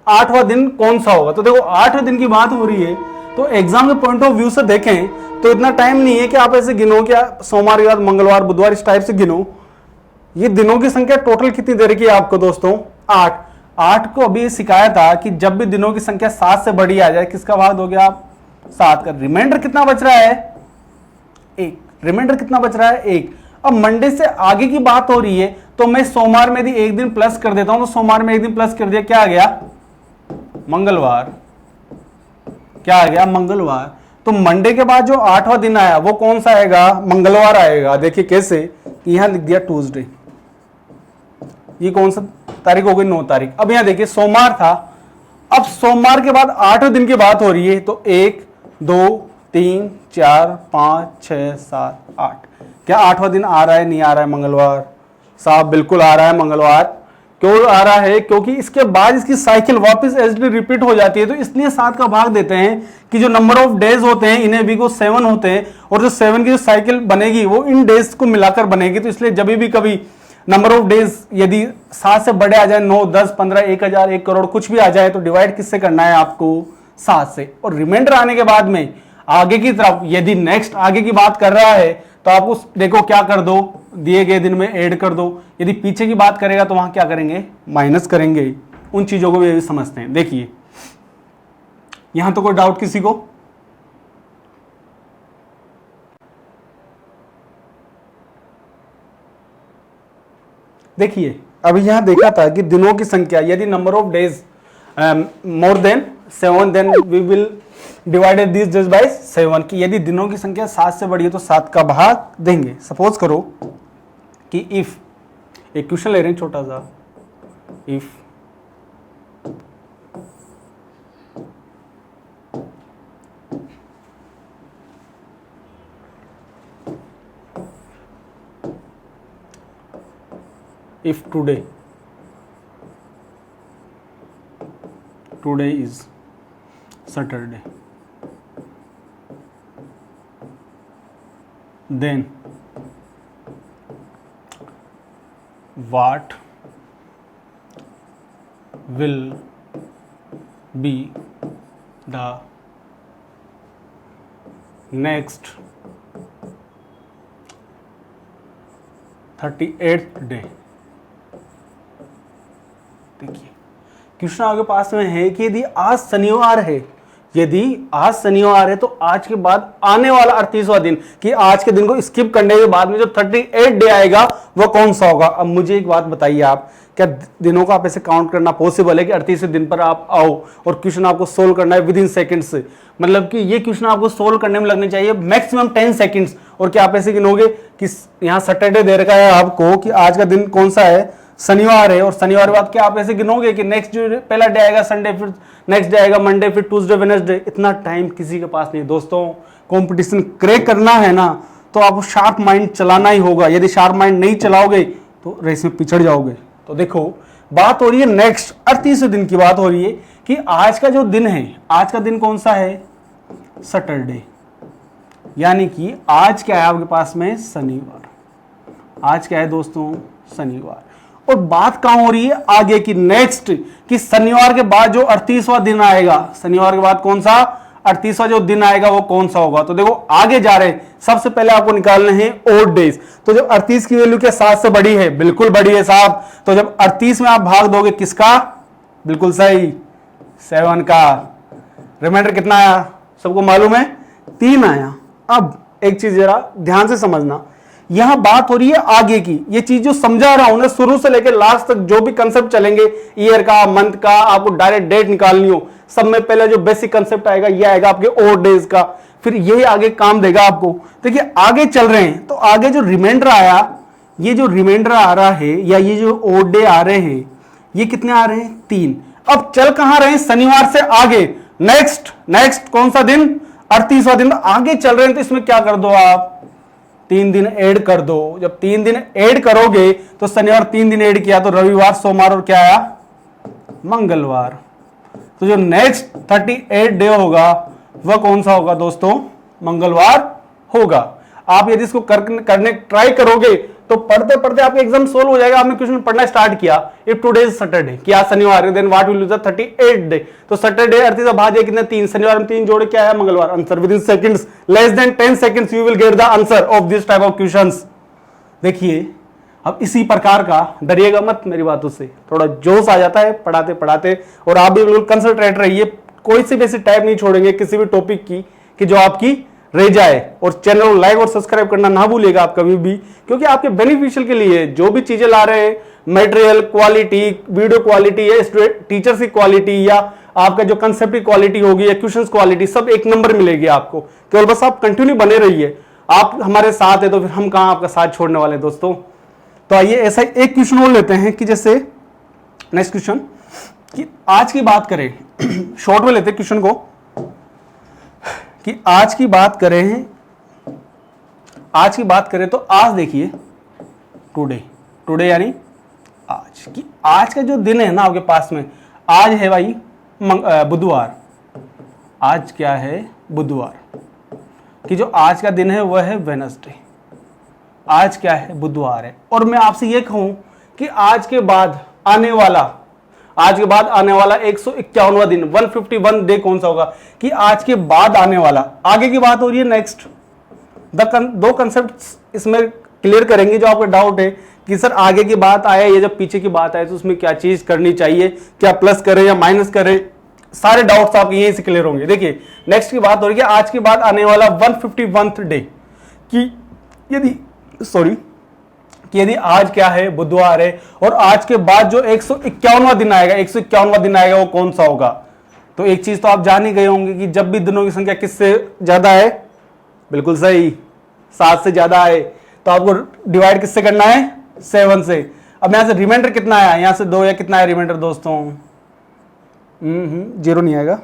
S1: 8वां दिन कौन सा होगा? तो देखो 8वें दिन की बात हो रही है, तो एग्जाम के पॉइंट ऑफ व्यू से देखें तो इतना टाइम नहीं है कि आप ऐसे गिनो कि सोमवार के बाद मंगलवार, बुधवार, इस टाइप से गिनो। ये दिनों की संख्या टोटल कितनी दे रखी है आपको दोस्तों? 8 को अभी सिखाया था कि जब भी दिनों की संख्या 7 से बड़ी आ जाए, किसका भाग दोगे आप? 7 का। रिमाइंडर कितना बच रहा है? 1। रिमाइंडर कितना बच रहा है? 1। अब मंडे से आगे की बात हो रही है तो मैं सोमवार में यदि 1 दिन प्लस कर देता हूं तो सोमवार में 1 दिन प्लस कर दिया, क्या आ गया? मंगलवार। क्या आ गया? मंगलवार। तो मंडे के बाद जो 8वां दिन आया वो कौन सा आएगा? मंगलवार आएगा। देखिए कैसे, यहां लिख दिया ट्यूसडे। ये कौन सा तारीख हो गई? 9 तारीख। अब यहां देखिए सोमवार था, अब सोमवार के बाद 8वें दिन की बात हो रही है तो 1 2 3 4 5 6 7 8। क्या 8वां दिन आ रहा है नहीं आ रहा है? मंगलवार। साहब बिल्कुल आ रहा है मंगलवार। क्यों आ रहा है? क्योंकि इसके बाद इसकी साइकिल वापस एचडी रिपीट हो जाती है, तो इसलिए 7 का भाग देते हैं कि जो नंबर ऑफ डेज होते हैं इन्हें भी को 7 होते हैं, और जो 7 की जो साइकिल बनेगी वो इन डेज को मिलाकर बनेगी। तो इसलिए जब भी कभी नंबर ऑफ डेज यदि 7 से बड़े आ जाए, 9, 10, 15, 1000, 1 करोड़ कुछ भी आ जाए, तो डिवाइड किससे करना है आपको? 7 से। और रिमाइंडर आने के बाद में आगे की तरफ यदि नेक्स्ट आगे की बात कर रहा है तो आप उस देखो क्या कर दो, दिए गए दिन में ऐड कर दो। यदि पीछे की बात करेगा तो वहां क्या करेंगे? माइनस करेंगे। उन चीजों को भी समझते हैं। देखिए यहां तो कोई डाउट किसी को? देखिए अभी यहां देखा था कि दिनों की संख्या यदि number of days more than 7 then we will divided this days by 7, कि यदि दिनों की संख्या 7 से बड़ी है तो 7 का भाग देंगे। सपोज करो कि इफ, एक क्वेश्चन ले रहे हैं छोटा सा, if if today is Saturday, then what will be the next 38th day? देखिए क्वेश्चन आपके पास में है कि यदि आज शनिवार है, यदि आज शनिवार है तो आज के बाद आने वाला 38वां दिन, कि आज के दिन को स्किप करने के बाद में जो 38 डे आएगा वो कौन सा होगा? अब मुझे एक बात बताइए, आप क्या दिनों को आप ऐसे काउंट करना पॉसिबल है कि 38वें दिन पर आप आओ और क्वेश्चन आपको सोल्व करना है विद इन सेकेंड से? मतलब कि ये क्वेश्चन आपको सोल्व करने में लगने चाहिए मैक्सिमम 10 सेकेंड्स। और क्या आप ऐसे गिनोगे कि यहाँ सैटरडे दे रखा है आपको कि आज का दिन कौन सा है? शनिवार है, और शनिवार के बाद क्या आप ऐसे गिनोगे कि नेक्स्ट जो पहला डे आएगा संडे, फिर नेक्स्ट डे आएगा मंडे, फिर ट्यूसडे, वेडनेसडे? इतना टाइम किसी के पास नहीं। दोस्तों कंपटीशन क्रैक करना है ना तो आपको शार्प माइंड चलाना ही होगा। यदि शार्प माइंड नहीं चलाओगे तो रेस में पिछड़ जाओगे। तो देखो बात हो रही है नेक्स्ट 38वें दिन की बात हो रही है कि आज का जो दिन है, आज का दिन कौन सा है? सैटरडे, यानी कि आज क्या है आपके पास में? शनिवार। आज क्या है दोस्तों? शनिवार। और बात कहां हो रही है? आगे की, नेक्स्ट, कि शनिवार के बाद जो 38वां दिन आएगा, शनिवार के बाद कौन सा 38वां जो दिन आएगा वो कौन सा होगा? तो देखो आगे जा रहे हैं, सबसे पहले आपको निकालने हैं ओड डेज। तो जब 38 की वैल्यू क्या 7 से बड़ी है? बिल्कुल बड़ी है साहब। तो जब 38 में आप भाग दोगे किसका? बिल्कुल सही, 7 का। रिमाइंडर कितना आया? सबको मालूम है 3 आया। अब एक चीज जरा ध्यान से समझना, यहां बात हो रही है आगे की। ये चीज जो समझा रहा हूं ना, शुरू से लेकर लास्ट तक जो भी कंसेप्ट चलेंगे, ईयर का, मंथ का, आपको डायरेक्ट डेट निकालनी हो, सब में पहले जो बेसिक कंसेप्ट आएगा ये आएगा आपके ओड डेज का, फिर यही आगे काम देगा आपको। देखिए आगे चल रहे हैं तो आगे जो रिमाइंडर आया, ये जो रिमाइंडर आ रहा है या ये जो ओड डे आ रहे हैं, ये कितने आ रहे हैं? 3। अब चल कहां रहे हैं? शनिवार से आगे। नेक्स्ट कौन सा दिन? 38वां दिन। आगे चल रहे हैं तो इसमें क्या कर दो आप? 3 दिन ऐड कर दो। जब 3 दिन ऐड करोगे तो शनिवार 3 दिन ऐड किया तो रविवार, सोमवार और क्या आया? मंगलवार। तो जो नेक्स्ट 38 डे होगा वह कौन सा होगा दोस्तों? मंगलवार होगा। आप यदि इसको करने ट्राई करोगे तो पढ़ते पढ़ते आपका एग्जाम सोल्व हो जाएगा। आपने क्वेश्चन पढ़ना स्टार्ट किया, इफ टुडे इज सैटरडे, कि आज शनिवार है, then what will be the 38 day. तो सैटरडे 38 का भाज्य कितने? 3। शनिवार में 3 जोड़े क्या है? मंगलवार। Answer with in seconds, less than 10 seconds you will get the answer of this type of questions. देखिए अब इसी प्रकार का, डरिएगा मत मेरी बातों से, थोड़ा जोश आ जाता है पढ़ाते पढ़ाते, और आप भी बिल्कुल कंसंट्रेट रहिए, कोई सी भी ऐसी टाइप नहीं छोड़ेंगे किसी भी टॉपिक की कि जो आपकी रह जाए। और चैनल को लाइक और सब्सक्राइब करना ना भूलिएगा आप कभी भी, क्योंकि आपके बेनिफिशियल के लिए जो भी चीजें ला रहे हैं, मटेरियल क्वालिटी, वीडियो क्वालिटी या टीचर्स की क्वालिटी या आपका जो कंसेप्ट की क्वालिटी होगी या क्वेश्चंस क्वालिटी, सब एक नंबर मिलेगी आपको। केवल बस आप कंटिन्यू बने रहिए। आप हमारे साथ है तो फिर हम कहां आपका साथ छोड़ने वाले दोस्तों। तो आइए ऐसा एक क्वेश्चन और लेते हैं कि जैसे नेक्स्ट क्वेश्चन, कि आज की बात करें शॉर्ट में लेते हैं क्वेश्चन को, कि आज की बात करें तो आज देखिए टुडे टुडे यानी आज, कि आज का जो दिन है ना आपके पास में, आज है भाई बुधवार। आज क्या है? बुधवार। कि जो आज का दिन है वह है वेडनेसडे। आज क्या है? बुधवार है। और मैं आपसे ये कहूं कि आज के बाद आने वाला 151वां दिन 151 डे कौन सा होगा? कि आज के बाद आने वाला, आगे की बात हो रही है नेक्स्ट। दो कंसेप्ट इसमें क्लियर करेंगे जो आपका डाउट है कि सर आगे की बात आए या जब पीछे की बात आए तो उसमें क्या चीज करनी चाहिए, क्या प्लस करे या माइनस करे, सारे डाउट्स आपके यहीं से क्लियर होंगे। देखिए नेक्स्ट की बात हो रही है आज के बाद आने वाला 151th डे, कि यदि आज क्या है? बुधवार है, और आज के बाद जो 151वां दिन आएगा, 151वां दिन आएगा वो कौन सा होगा? तो एक चीज तो आप जान ही गए होंगे कि जब भी दिनों की संख्या किससे ज्यादा है, बिल्कुल सही, 7 से ज्यादा है, तो आपको डिवाइड किससे करना है? 7 से। अब यहां से रिमाइंडर कितना आया? यहां से 2 या कितना है रिमाइंडर दोस्तों? 0 नहीं आएगा।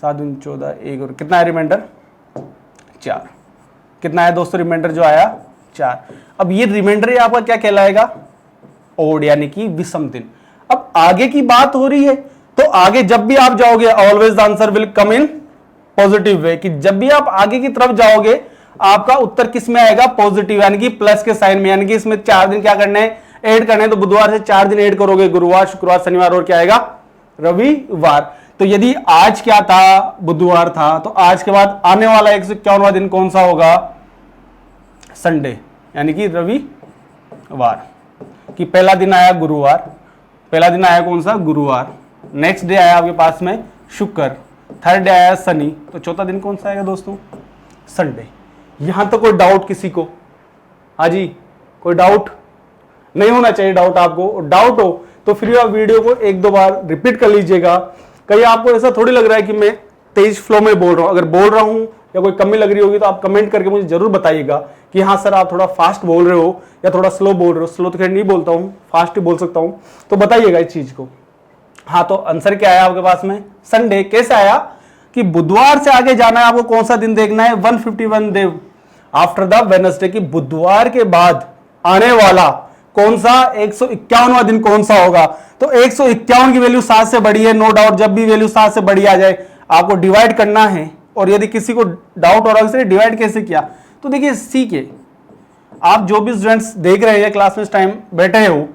S1: 7 दूनी 14, 1 और कितना है रिमाइंडर? 4। कितना है दोस्तों रिमाइंडर जो आया? 4। अब ये रिमाइंडर आपका क्या कहलाएगा? ओड, यानी कि विषम दिन। अब आगे की बात हो रही है तो आगे जब भी आप जाओगे always the answer will come in positive way, कि जब भी आप आगे की तरफ जाओगे आपका उत्तर किस में आएगा? पॉजिटिव, यानी कि प्लस के साइन में। यानी कि इसमें 4 दिन क्या करने हैं? ऐड करने हैं। तो बुधवार से 4 दिन ऐड करोगे, गुरुवार, शुक्रवार, शनिवार और क्या आएगा? रविवार। तो यदि आज क्या था? बुधवार था, तो आज के बाद आने वाला 151वां दिन कौन सा होगा? संडे, यानी कि रविवार। कि पहला दिन आया गुरुवार, पहला दिन आया कौन सा? गुरुवार। नेक्स्ट डे आया आपके पास में शुक्र, थर्ड डे आया शनि, तो चौथा दिन कौन सा आएगा दोस्तों? संडे। यहां तो कोई डाउट किसी को? हाँ जी, कोई डाउट नहीं होना चाहिए। डाउट आपको डाउट हो तो फिर आप वीडियो को 1-2 बार रिपीट कर लीजिएगा। कहीं आपको ऐसा थोड़ी लग रहा है कि मैं तेज फ्लो में बोल रहा हूं। अगर बोल रहा हूं या कोई कमी लग रही होगी तो आप कमेंट करके मुझे जरूर बताइएगा कि हाँ सर आप थोड़ा फास्ट बोल रहे हो या थोड़ा स्लो बोल रहे हो। स्लो तो खैर नहीं बोलता हूँ, फास्ट ही बोल सकता हूँ, तो बताइएगा इस चीज को। हाँ, तो आंसर क्या आया आपके पास में? संडे। कैसे आया? कि बुधवार से आगे जाना है आपको, कौन सा दिन देखना है? 151 डे आफ्टर द वेडनेसडे, की बुधवार के बाद आने वाला कौन सा 151वां दिन कौन सा होगा? तो 151 की वैल्यू 7 से बड़ी है, नो डाउट। जब भी वैल्यू 7 से बड़ी आ जाए आपको डिवाइड करना है। और यदि किसी को डाउट हो रहा है डिवाइड कैसे किया, तो देखिए सीखे आप जो भी स्टूडेंट्स देख रहे हैं क्लास में इस टाइम बैठे हो,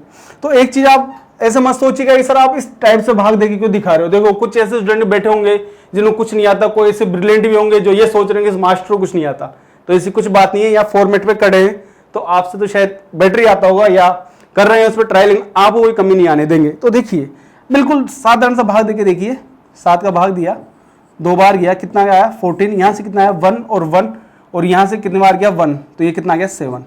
S1: तो एक चीज आप ऐसे मत सोचिएगा कि सर आप इस टाइप से भाग देके क्यों दिखा रहे हो। देखो कुछ ऐसे स्टूडेंट बैठे होंगे जिन्हें कुछ नहीं आता, कोई ऐसे ब्रिलियंट भी होंगे जो ये सोच रहे हैं कि इस मास्टर को कुछ नहीं आता। तो ऐसी कुछ बात नहीं है, या फॉर्मेट पे खड़े हैं तो आपसे तो शायद बैटरी आता होगा या कर रहे हैं उस पर ट्रायलिंग, आपको कोई कमी नहीं आने देंगे। तो देखिए बिल्कुल साधारण सा भाग देके देखिए, 7 का भाग दिया, 2 बार गया, कितना आया? 14। यहां से कितना आया? 1 और 1, और यहां से कितने बार गया? 1, तो ये कितना गया? 7।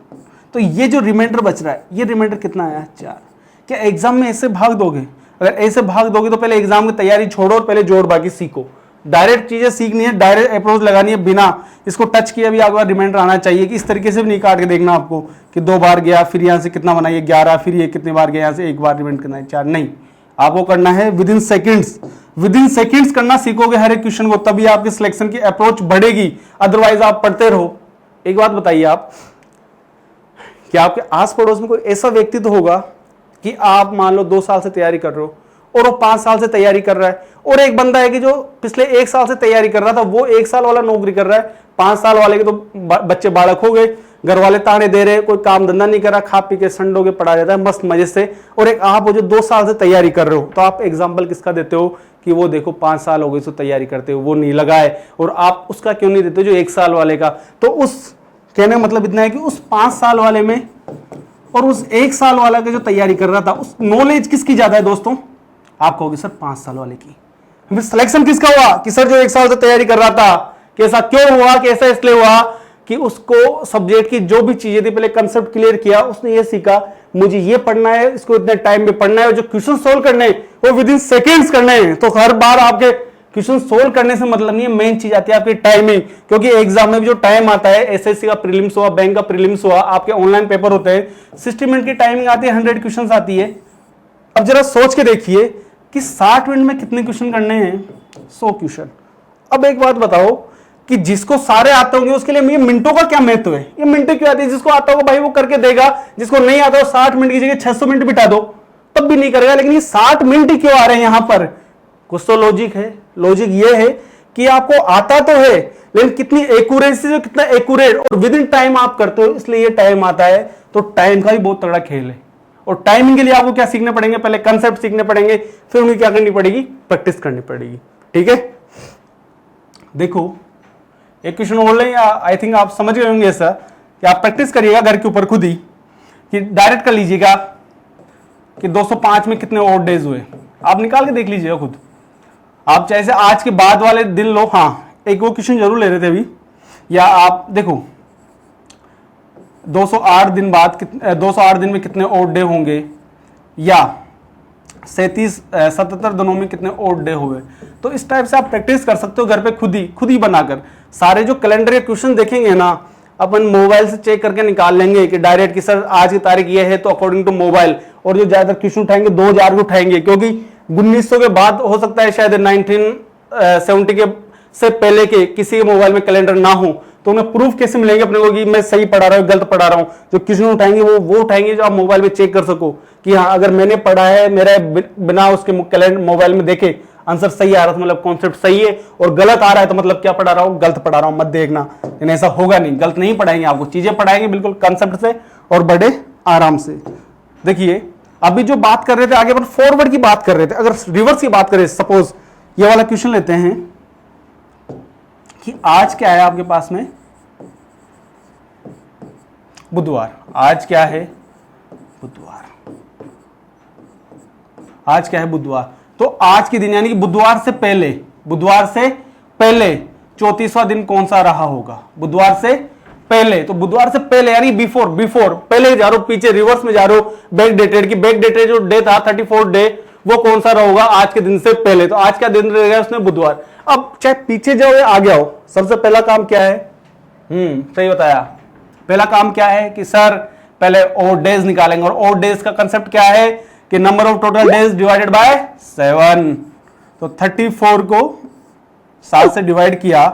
S1: तो ये जो रिमाइंडर बच रहा है, ये रिमाइंडर कितना आया? 4। क्या एग्जाम में ऐसे भाग दोगे? अगर ऐसे भाग दोगे तो पहले एग्जाम की तैयारी छोड़ो और पहले जोड़ बाकी सीखो। डायरेक्ट चीजें सीखनी है, डायरेक्ट अप्रोच लगानी है, बिना इसको टच किए भी आपका रिमाइंडर आना चाहिए। कि इस तरीके से भी नहीं काट के देखना आपको कि 2 बार गया, फिर यहाँ से कितना बनाइए 11, फिर ये कितने बार गया, यहाँ से 1 बार रिमाइंड करना है 4, नहीं। आपको करना है विद इन सेकेंड्स करना सीखोगे हर एक क्वेश्चन को, तभी आपके सिलेक्शन की अप्रोच बढ़ेगी। अदरवाइज आप पढ़ते रहो। एक बात बताइए आप, कि आपके आस पड़ोस में कोई ऐसा व्यक्ति तो होगा कि आप मान लो 2 साल से तैयारी कर रहे हो और वो 5 साल से तैयारी कर रहा है, और एक बंदा है कि जो पिछले 1 साल से तैयारी कर रहा था, वो 1 साल वाला नौकरी कर रहा है, 5 साल वाले के तो बच्चे बालक हो गए, घर वाले ताने दे रहे, कोई काम धंधा नहीं कर रहा, खा पी के संडो के पड़ा जाता है मस्त मजे से। और एक आप हो जो 2 साल से तैयारी कर रहे हो, तो आप एग्जाम्पल किसका देते हो कि वो देखो 5 साल हो गए तो तैयारी करते हो, वो नहीं लगा है, और आप उसका क्यों नहीं देते जो 1 साल वाले का? तो उस कहने का मतलब इतना है कि उस 5 साल वाले में और उस 1 साल वाला के जो तैयारी कर रहा था, उस नॉलेज किसकी ज्यादा है दोस्तों? आप कहोगे सर 5 साल वाले की। फिर सिलेक्शन किसका हुआ कि सर जो 1 साल से तैयारी कर रहा था, कैसा क्यों हुआ? कैसा इसलिए हुआ कि उसको सब्जेक्ट की जो भी चीजें थी पहले कंसेप्ट क्लियर किया, उसने ये सीखा मुझे ये पढ़ना है, इसको इतने टाइम में पढ़ना है, और जो क्वेश्चन सोल्व करने हैं वो विद इन सेकेंड्स करने हैं। तो हर बार आपके क्वेश्चन सोल्व करने से मतलब नहीं है, मेन चीज आती है आपकी टाइमिंग। क्योंकि एग्जाम में भी जो टाइम आता है, एसएससी का प्रीलिम्स हुआ, बैंक का प्रीलिम्स हुआ, आपके ऑनलाइन पेपर होते हैं, 60 मिनट की टाइमिंग आती है, 100 क्वेश्चन आती है। अब जरा सोच के देखिए कि 60 मिनट में कितने क्वेश्चन करने हैं? 100 क्वेश्चन। अब एक बात बताओ कि जिसको सारे आते होंगे उसके लिए ये मिनटों का क्या महत्व है, ये मिनटों क्यों आती है, जिसको आता होगा भाई वो करके देगा, जिसको नहीं आता हो 60 मिनट की जगह 600 मिनट बिठा दो तब भी नहीं करेगा। लेकिन ये 60 मिनट ही क्यों आ रहे हैं यहां पर, कुछ तो लॉजिक है। लॉजिक ये है कि आपको आता तो है लेकिन कितनी एक्यूरेसी से कितना एक्यूरेट और विद इन टाइम आप करते हो, इसलिए ये टाइम आता है। तो टाइम का भी बहुत तगड़ा खेल है और टाइमिंग के लिए आपको क्या सीखने पड़ेंगे, पहले कंसेप्ट सीखने पड़ेंगे, फिर उन्हें क्या करनी पड़ेगी, प्रैक्टिस करनी पड़ेगी। ठीक है, देखो एक क्वेश्चन और लें, आई थिंक आप समझ गए होंगे ऐसा कि आप प्रैक्टिस करिएगा घर के ऊपर खुद ही, कि डायरेक्ट कर लीजिएगा कि 205 में कितने ऑड डेज हुए, आप निकाल के देख लीजिएगा खुद। आप चाहे आज के बाद वाले दिन लो, हाँ एक वो क्वेश्चन जरूर ले रहे थे अभी, या आप देखो 208 दिन बाद 208 दिन में कितने ऑड डे होंगे, या 77 दिनों में कितने ऑड डे हुए। तो इस टाइप से आप प्रैक्टिस कर सकते हो घर पे खुद ही बनाकर। सारे जो कैलेंडर के क्वेश्चन देखेंगे ना, अपन मोबाइल से चेक करके निकाल लेंगे कि डायरेक्ट कि सर आज की तारीख ये है तो अकॉर्डिंग टू मोबाइल, और जो ज्यादातर क्वेश्चन उठाएंगे 2000 के उठाएंगे, क्योंकि 1900 के बाद हो सकता है शायद 1970 के से पहले के किसी के मोबाइल में कैलेंडर ना हो, तो उन्हें प्रूफ कैसे मिलेंगे अपने को कि मैं सही पढ़ा रहा हूँ गलत पढ़ा रहा हूँ। जो क्वेश्चन उठाएंगे वो उठाएंगे जो आप मोबाइल में चेक कर सको कि हाँ अगर मैंने पढ़ा है, मेरा बिना उसके कैलेंडर मोबाइल में देखे आंसर सही आ रहा है तो मतलब कॉन्सेप्ट सही है, और गलत आ रहा है तो मतलब क्या पढ़ा रहा हूँ, गलत पढ़ा रहा हूँ, मत देखना। लेकिन ऐसा होगा नहीं, गलत नहीं पढ़ाएंगे, आपको चीजें पढ़ाएंगे बिल्कुल कंसेप्ट से और बड़े आराम से। देखिए अभी जो बात कर रहे थे आगे पर फॉरवर्ड की बात कर रहे थे, अगर रिवर्स की बात करें, सपोज ये वाला क्वेश्चन लेते हैं कि आज क्या है आपके पास में, बुधवार। आज क्या है, बुधवार। आज क्या है, बुधवार। तो आज के दिन यानी कि बुधवार से पहले 34वां दिन कौन सा रहा होगा, बुधवार से पहले। तो बुधवार से पहले यानी बिफोर पहले जा रहे हो, पीछे रिवर्स में जा रहे हो, बैक डेटेड की बैक डेटेड जो डे था 34 डे वो कौन सा रहोगा, आज के दिन से पहले। तो आज का दिन रहेगा उसमें बुधवार। अब चाहे पीछे जाओ या आगे आओ, सबसे पहला काम क्या है, सही बताया, पहला काम क्या है कि सर पहले ऑड डेज निकालेंगे, और ऑड डेज का कंसेप्ट क्या है कि number of total days divided by 7। तो 34 को 7 से डिवाइड किया,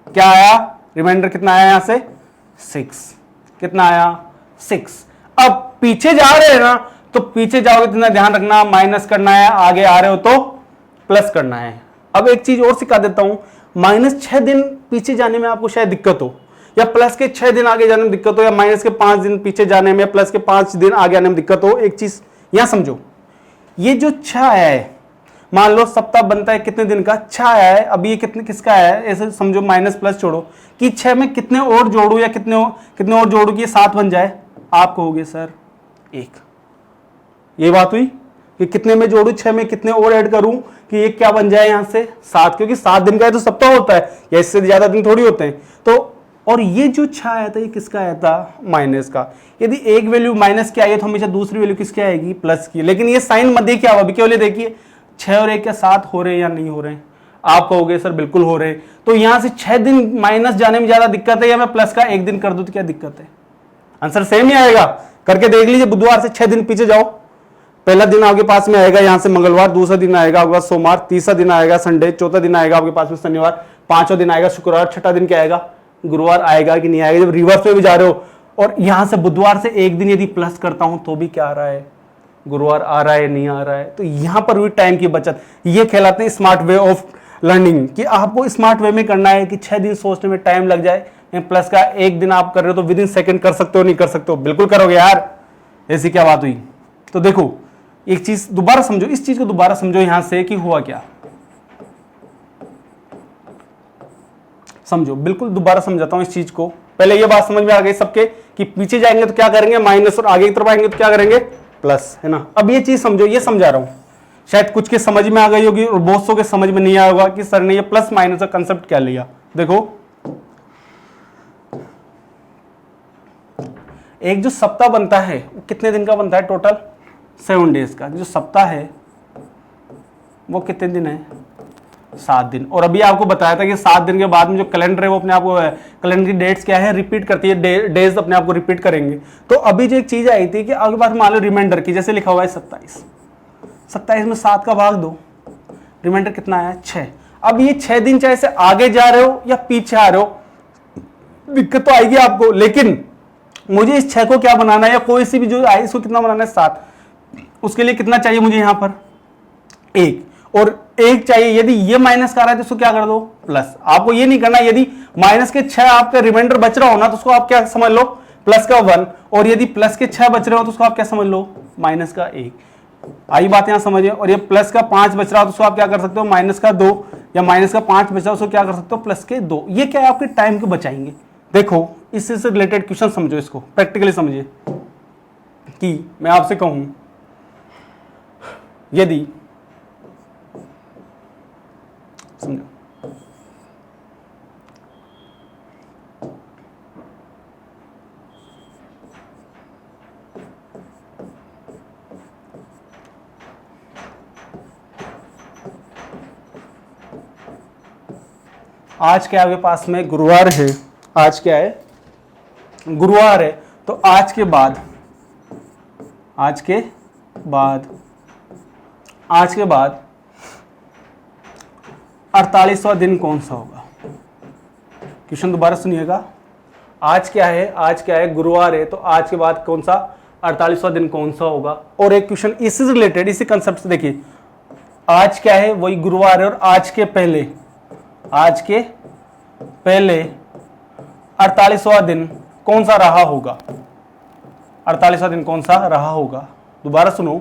S1: क्या आया, रिमाइंडर कितना आया यहां से, 6। कितना आया, 6। अब पीछे जा रहे हैं ना, तो पीछे जाओगे इतना ध्यान रखना, माइनस करना है, आगे आ रहे हो तो प्लस करना है। अब एक चीज और सिखा देता हूं, -6 दिन पीछे जाने में आपको शायद दिक्कत हो, या प्लस के 6 दिन आगे जाने में दिक्कत हो, या माइनस के 5 दिन पीछे जाने में, या प्लस के 5 दिन आगे आने में दिक्कत हो। एक चीज यहां समझो, ये जो 6 आया है, मान लो सप्ताह बनता है कितने दिन का, 6 आया है, अब ये कितने किसका आया है, ऐसे समझो माइनस प्लस छोड़ो कि 6 में कितने और जोड़ू या कितने और जोड़ू कि ये 7 बन जाए। आप कहोगे सर 1। ये बात हुई कि कितने में जोड़ू, 6 में कितने और ऐड करूं कि ये क्या बन जाए यहां से 7, क्योंकि 7 दिन का है तो सप्ताह होता है, या इससे ज्यादा दिन थोड़ी होते हैं। तो और ये जो 6 आया था ये किसका आया था, माइनस का। यदि एक वैल्यू माइनस की आई है तो हमेशा दूसरी वैल्यू किसकी आएगी, प्लस की। लेकिन ये साइन मत देखिए आप, अभी केवल देखिए 6 और 1 क्या 7 हो रहे हैं या नहीं हो रहे हैं। आप कहोगे सर बिल्कुल हो रहे हैं। तो यहां से 6 दिन माइनस जाने में ज्यादा दिक्कत है, या मैं प्लस का 1 दिन कर दूं तो क्या दिक्कत है, आंसर सेम ही आएगा। करके देख लीजिए, बुधवार से 6 दिन पीछे जाओ, पहला दिन आपके पास में आएगा यहां से मंगलवार, दूसरा दिन आएगा आपके पास सोमवार, तीसरा दिन आएगा संडे, चौथा दिन आएगा आपके पास में शनिवार, पांचवा दिन आएगा शुक्रवार, छठा दिन क्या आएगा, गुरुवार आएगा कि नहीं आएगा। जब रिवर्स में भी जा रहे हो और यहां से बुधवार से 1 दिन यदि प्लस करता हूं तो भी क्या आ रहा है, गुरुवार आ रहा है, नहीं आ रहा है। तो यहां पर भी टाइम की बचत, ये कहलाते हैं स्मार्ट वे ऑफ लर्निंग, कि आपको स्मार्ट वे में करना है कि 6 दिन सोचने में टाइम लग जाए, प्लस का 1 दिन आप कर रहे हो तो विद इन सेकंड कर सकते हो, नहीं कर सकते हो, बिल्कुल करोगे यार, ऐसी क्या बात हुई। तो देखो एक चीज दोबारा समझो, इस चीज को दोबारा समझो यहां से कि हुआ क्या, समझो, बिल्कुल दोबारा समझाता हूं इस चीज को। पहले ये बात समझ में आ गई सबके कि पीछे जाएंगे तो क्या करेंगे माइनस, और आगे की तरफ आएंगे तो क्या करेंगे प्लस, है ना। अब ये चीज समझो, ये समझा रहा हूं, शायद कुछ के समझ में आ गई होगी और बहुत सौ के समझ में नहीं आया होगा कि सर ने ये प्लस माइनस का कंसेप्ट क्या लिया। देखो एक जो सप्ताह बनता है वो कितने दिन का बनता है, टोटल 7 डेज का। जो सप्ताह है वो कितने दिन है, 7 दिन। और अभी आपको बताया था कि 7 दिन के बाद में जो कैलेंडर है वो अपने आप को, कैलेंडर की डेट्स क्या है, रिपीट करती है, डेज अपने आप को रिपीट करेंगे। तो अभी जो एक चीज आई थी कि आपके पास मान लो रिमाइंडर की, जैसे लिखा हुआ है 27 में 7 का भाग दो, रिमाइंडर कितना आया 6। अब ये 6 दिन चाहे से आगे जा रहे हो या पीछे आ रहे हो, दिक्कत तो आएगी आपको, लेकिन मुझे इस 6 को क्या बनाना है, या कोई सी भी जो आई इसको कितना बनाना है 7, उसके लिए कितना चाहिए मुझे यहां पर 1, और 1 चाहिए। यदि ये माइनस का आ रहा है तो उसको क्या कर दो प्लस। आपको ये नहीं करना, यदि माइनस के 6 आपका रिमाइंडर बच रहा हो ना तो उसको आप क्या समझ लो प्लस का 1, और यदि प्लस के 6 बच रहे हो तो उसको आप क्या समझ लो माइनस का 1। आई बात यहां समझिए। और ये प्लस का 5 बच रहा हो तो उसको आप क्या कर सकते हो माइनस का 2, या माइनस का 5 बच रहा हो उसको क्या कर सकते हो प्लस के 2। ये क्या है आपके टाइम को बचाएंगे। देखो इससे से रिलेटेड क्वेश्चन समझो, इसको प्रैक्टिकली समझिए कि मैं आपसे कहूं यदि समझो आज क्या आपके पास में गुरुवार है, आज क्या है गुरुवार है, तो आज के बाद 48वां दिन कौन सा होगा। क्वेश्चन दोबारा सुनिएगा। आज क्या है गुरुवार है, तो आज के बाद कौन सा 48वां दिन कौन सा होगा। और एक क्वेश्चन इससे रिलेटेड, इसी कंसेप्ट से देखिए, आज क्या है वही गुरुवार है, और आज के पहले 48वां दिन कौन सा रहा होगा। 48वां दिन कौन सा रहा होगा। दोबारा सुनो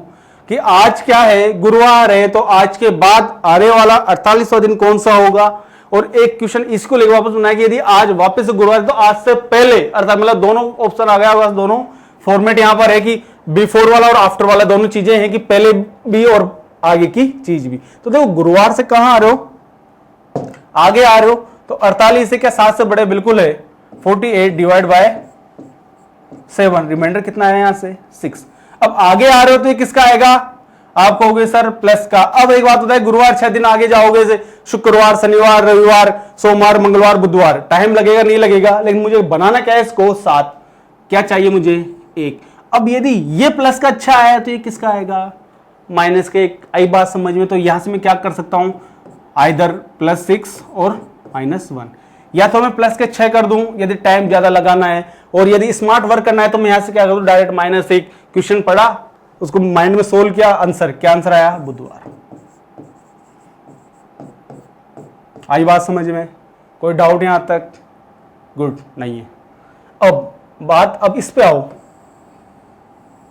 S1: कि आज क्या है गुरुवार है, तो आज के बाद आने वाला 48वां दिन कौन सा होगा। और एक क्वेश्चन इसको लेकर वापस बनाया कि यदि आज वापस गुरुवार है तो आज से पहले, अर्थात मतलब दोनों ऑप्शन आ गया, दोनों फॉर्मेट यहां पर है कि बिफोर वाला और आफ्टर वाला दोनों चीजें हैं, कि पहले भी और आगे की चीज भी। तो देखो गुरुवार से कहां आ रहे हो, आगे आ रहे हो, तो 48 से क्या 7 से बड़े बिल्कुल है, 48 डिवाइड बाय 7, रिमाइंडर कितना है यहां से 6। अब आगे आ रहे हो तो ये किसका आएगा, आप कहोगे सर प्लस का। अब एक बात होता है गुरुवार 6 दिन आगे जाओगे, से शुक्रवार, शनिवार, रविवार, सोमवार, मंगलवार, बुधवार, टाइम लगेगा नहीं लगेगा, लेकिन मुझे बनाना क्या है इसको 7, क्या चाहिए मुझे 1। अब यदि ये प्लस का अच्छा है तो ये किसका आएगा माइनस के। एक आई बात समझ में, तो यहां से मैं क्या कर सकता हूं, आइदर +6 और -1, या तो मैं प्लस के 6 कर दूं यदि टाइम ज्यादा लगाना है, और यदि स्मार्ट वर्क करना है तो मैं यहां से क्या करूं डायरेक्ट -1। क्वेश्चन पढ़ा, उसको माइंड में सोल्व किया, आंसर क्या आंसर आया बुधवार। आई बात समझ में, कोई डाउट यहां तक, गुड नहीं है। अब इस पे आओ,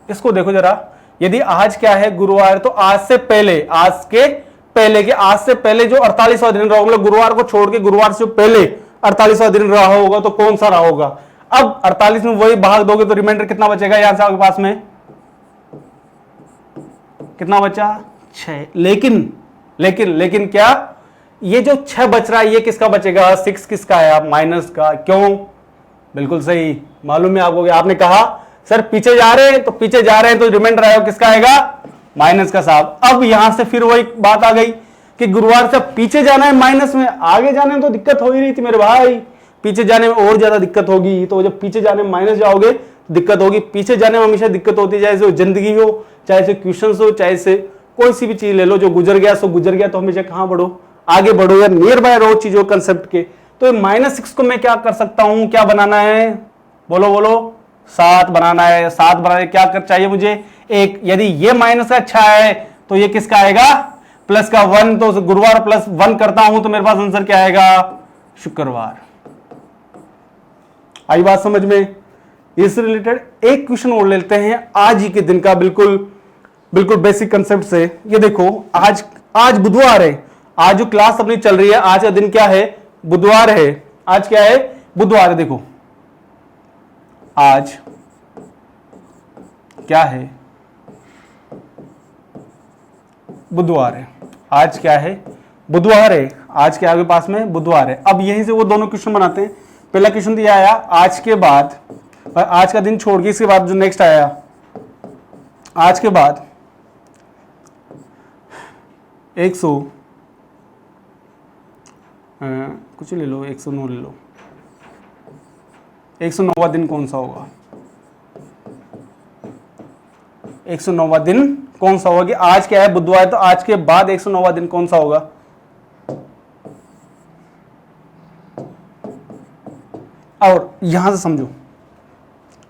S1: इसको देखो जरा। यदि आज क्या है गुरुवार, तो आज से पहले जो 48वां दिन रहा होगा, मतलब गुरुवार को छोड़ के गुरुवार से पहले 48वां दिन रहा होगा तो कौन सा रहा होगा। अब 48 में वही भाग दोगे तो रिमाइंडर कितना बचेगा यहां से आपके पास में, कितना बचा 6। लेकिन क्या ये जो 6 बच रहा है ये किसका बचेगा, 6 किसका आया माइनस का। क्यों, बिल्कुल सही, मालूम है आपको। आपने कहा सर पीछे जा रहे हैं तो रिमाइंडर आएगा किसका आएगा माइनस का साहब। अब यहां से फिर वही बात आ गई कि गुरुवार से पीछे जाना है माइनस में, आगे जाने में तो दिक्कत हो ही रही थी मेरे भाई, पीछे जाने में और ज्यादा दिक्कत होगी। तो जब पीछे जाने में माइनस जाओगे दिक्कत होगी। पीछे जाने में हमेशा दिक्कत होती है, चाहे से जिंदगी हो, चाहे से क्वेश्चन हो, चाहे से कोई सी भी चीज ले लो, जो गुजर गया सो गुजर गया। तो हमेशा कहां बढ़ो, आगे बढ़ो यार, नियर बाय रहो चीजों कंसेप्ट के। तो -6 को मैं क्या कर सकता हूं, क्या बनाना है, बोलो 7 बनाना है। 7 बनाने क्या कर चाहिए मुझे 1। यदि ये माइनस का अच्छा है तो ये किसका आएगा प्लस का 1। तो गुरुवार +1 करता हूं तो मेरे पास आंसर क्या आएगा शुक्रवार। आई बात समझ में। इससे रिलेटेड एक क्वेश्चन और लेते हैं आज ही के दिन का, बिल्कुल बेसिक कंसेप्ट से। ये देखो आज बुधवार है, आज जो क्लास अपनी चल रही है, आज का दिन क्या है बुधवार है। आज क्या है बुधवार है। देखो आज क्या है बुधवार है। आज क्या है बुधवार है। आज क्या आपके पास में बुधवार है। अब यहीं से वो दोनों क्वेश्चन बनाते हैं। पहला क्वेश्चन दिया आया आज के बाद, आज का दिन छोड़ के इसके बाद जो नेक्स्ट आया आज के बाद 100 कुछ ले लो, 109 ले लो। 109वां दिन कौन सा होगा, 109वां दिन कौन सा होगा। कि आज क्या है बुधवार, तो आज के बाद 109वां दिन कौन सा होगा। और यहां से समझो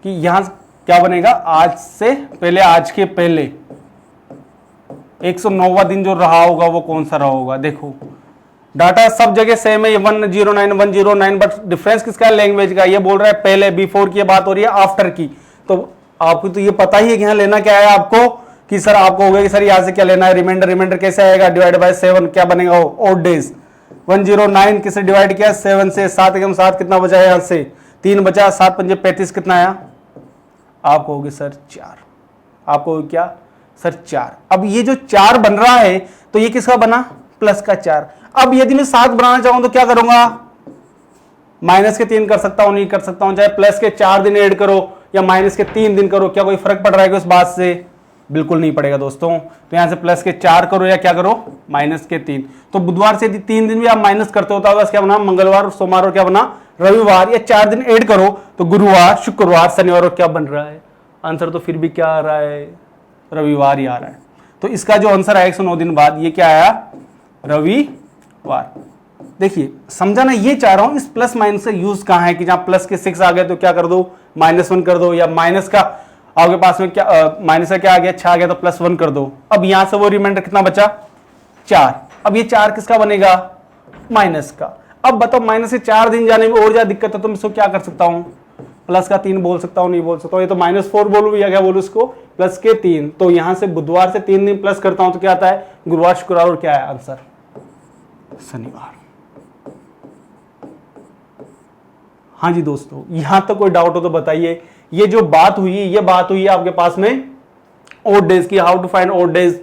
S1: कि यहां क्या बनेगा, आज से पहले, आज के पहले 109वां दिन जो रहा होगा वो कौन सा रहा होगा। देखो डाटा सब जगह सेम है, 109 बट डिफरेंस किसका है, लैंग्वेज का। ये बोल रहा है पहले, बिफोर की बात हो रही है, आफ्टर की। तो आपको तो ये पता ही है कि यहाँ लेना क्या है आपको, कि सर आपको होगा कि सर यहाँ से क्या लेना है, रिमाइंडर। रिमाइंडर कैसे आएगा, डिवाइड बाय 7, क्या बनेगा ऑड डेज। 109 किसे डिवाइड किया, 7 से। 7 एकम 7 कितना बचा है, यहाँ से 3 बचा, 7 पंजे 35 कितना आया, आप कहोगे सर 4। आप कहोगे क्या सर 4। अब ये जो 4 बन रहा है तो ये किसका बना, प्लस का 4। अब यदि मैं 7 बनाना चाहूं तो क्या करूंगा, माइनस के 3 कर सकता हूं, नहीं कर सकता हूं, चाहे प्लस के 4 दिन ऐड करो या माइनस के 3 दिन करो, क्या कोई फर्क पड़ रहा है उस बात से, बिल्कुल नहीं पड़ेगा दोस्तों। तो यहां से प्लस के 4 करो या क्या करो, माइनस के 3। तो बुधवार से 3 दिन भी आप माइनस करते हो तो क्या बना, मंगलवार, सोमवार और क्या बना, रविवार। या 4 दिन ऐड करो तो गुरुवार, शुक्रवार, शनिवार और क्या बन रहा है, आंसर तो फिर भी क्या आ रहा है, रविवार ही आ रहा है। तो इसका जो आंसर आया 109 दिन बाद, ये क्या आया, रविवार। देखिए समझा ना, ये चाह रहा हूं इस प्लस माइनस का यूज कहां है, कि जहां प्लस के 6 आ गए तो क्या कर दो, -1 कर दो, या माइनस का आपके पास में क्या माइनस का क्या आ गया, 6 आ गया तो +1 कर दो। अब यहां से वो रिमाइंडर कितना बचा, 4। अब ये 4 किसका बनेगा, माइनस का। अब बताओ माइनस से 4 दिन जाने में और ज्यादा दिक्कत है तो मैं इसको क्या कर सकता हूं, प्लस का 3 बोल सकता हूं, नहीं बोल सकता हूं, ये तो -4 बोलूं या क्या बोलूं इसको, प्लस के 3। तो यहां से बुधवार से 3 दिन प्लस करता हूं तो क्या आता है, गुरुवार, शुक्रवार और क्या है आंसर, शनिवार। हाँ जी दोस्तों, यहां तक कोई डाउट हो तो बताइए। ये जो बात हुई, ये बात हुई है आपके पास में ऑड डेज की, how to find odd days,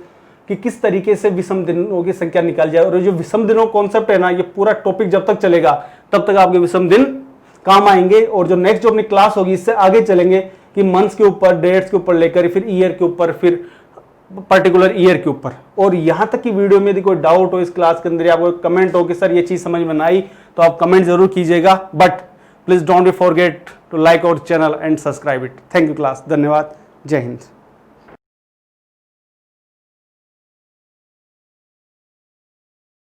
S1: कि किस तरीके से विषम दिनों की संख्या निकाल जाए। और जो विषम दिनों कॉन्सेप्ट है ना, ये पूरा टॉपिक जब तक चलेगा तब तक आपके विषम दिन काम आएंगे। और जो नेक्स्ट जो अपनी क्लास होगी इससे आगे चलेंगे कि मंथ्स के ऊपर, डेट्स के ऊपर लेकर फिर ईयर के ऊपर, फिर पर्टिकुलर ईयर के ऊपर। और यहां तक की वीडियो में यदि कोई डाउट हो इस क्लास के अंदर, या कोई कमेंट हो कि सर ये चीज समझ में ना आई, तो आप कमेंट जरूर कीजिएगा। But please don't be forget to like our channel and subscribe it. Thank you class, धन्यवाद, जय हिंद।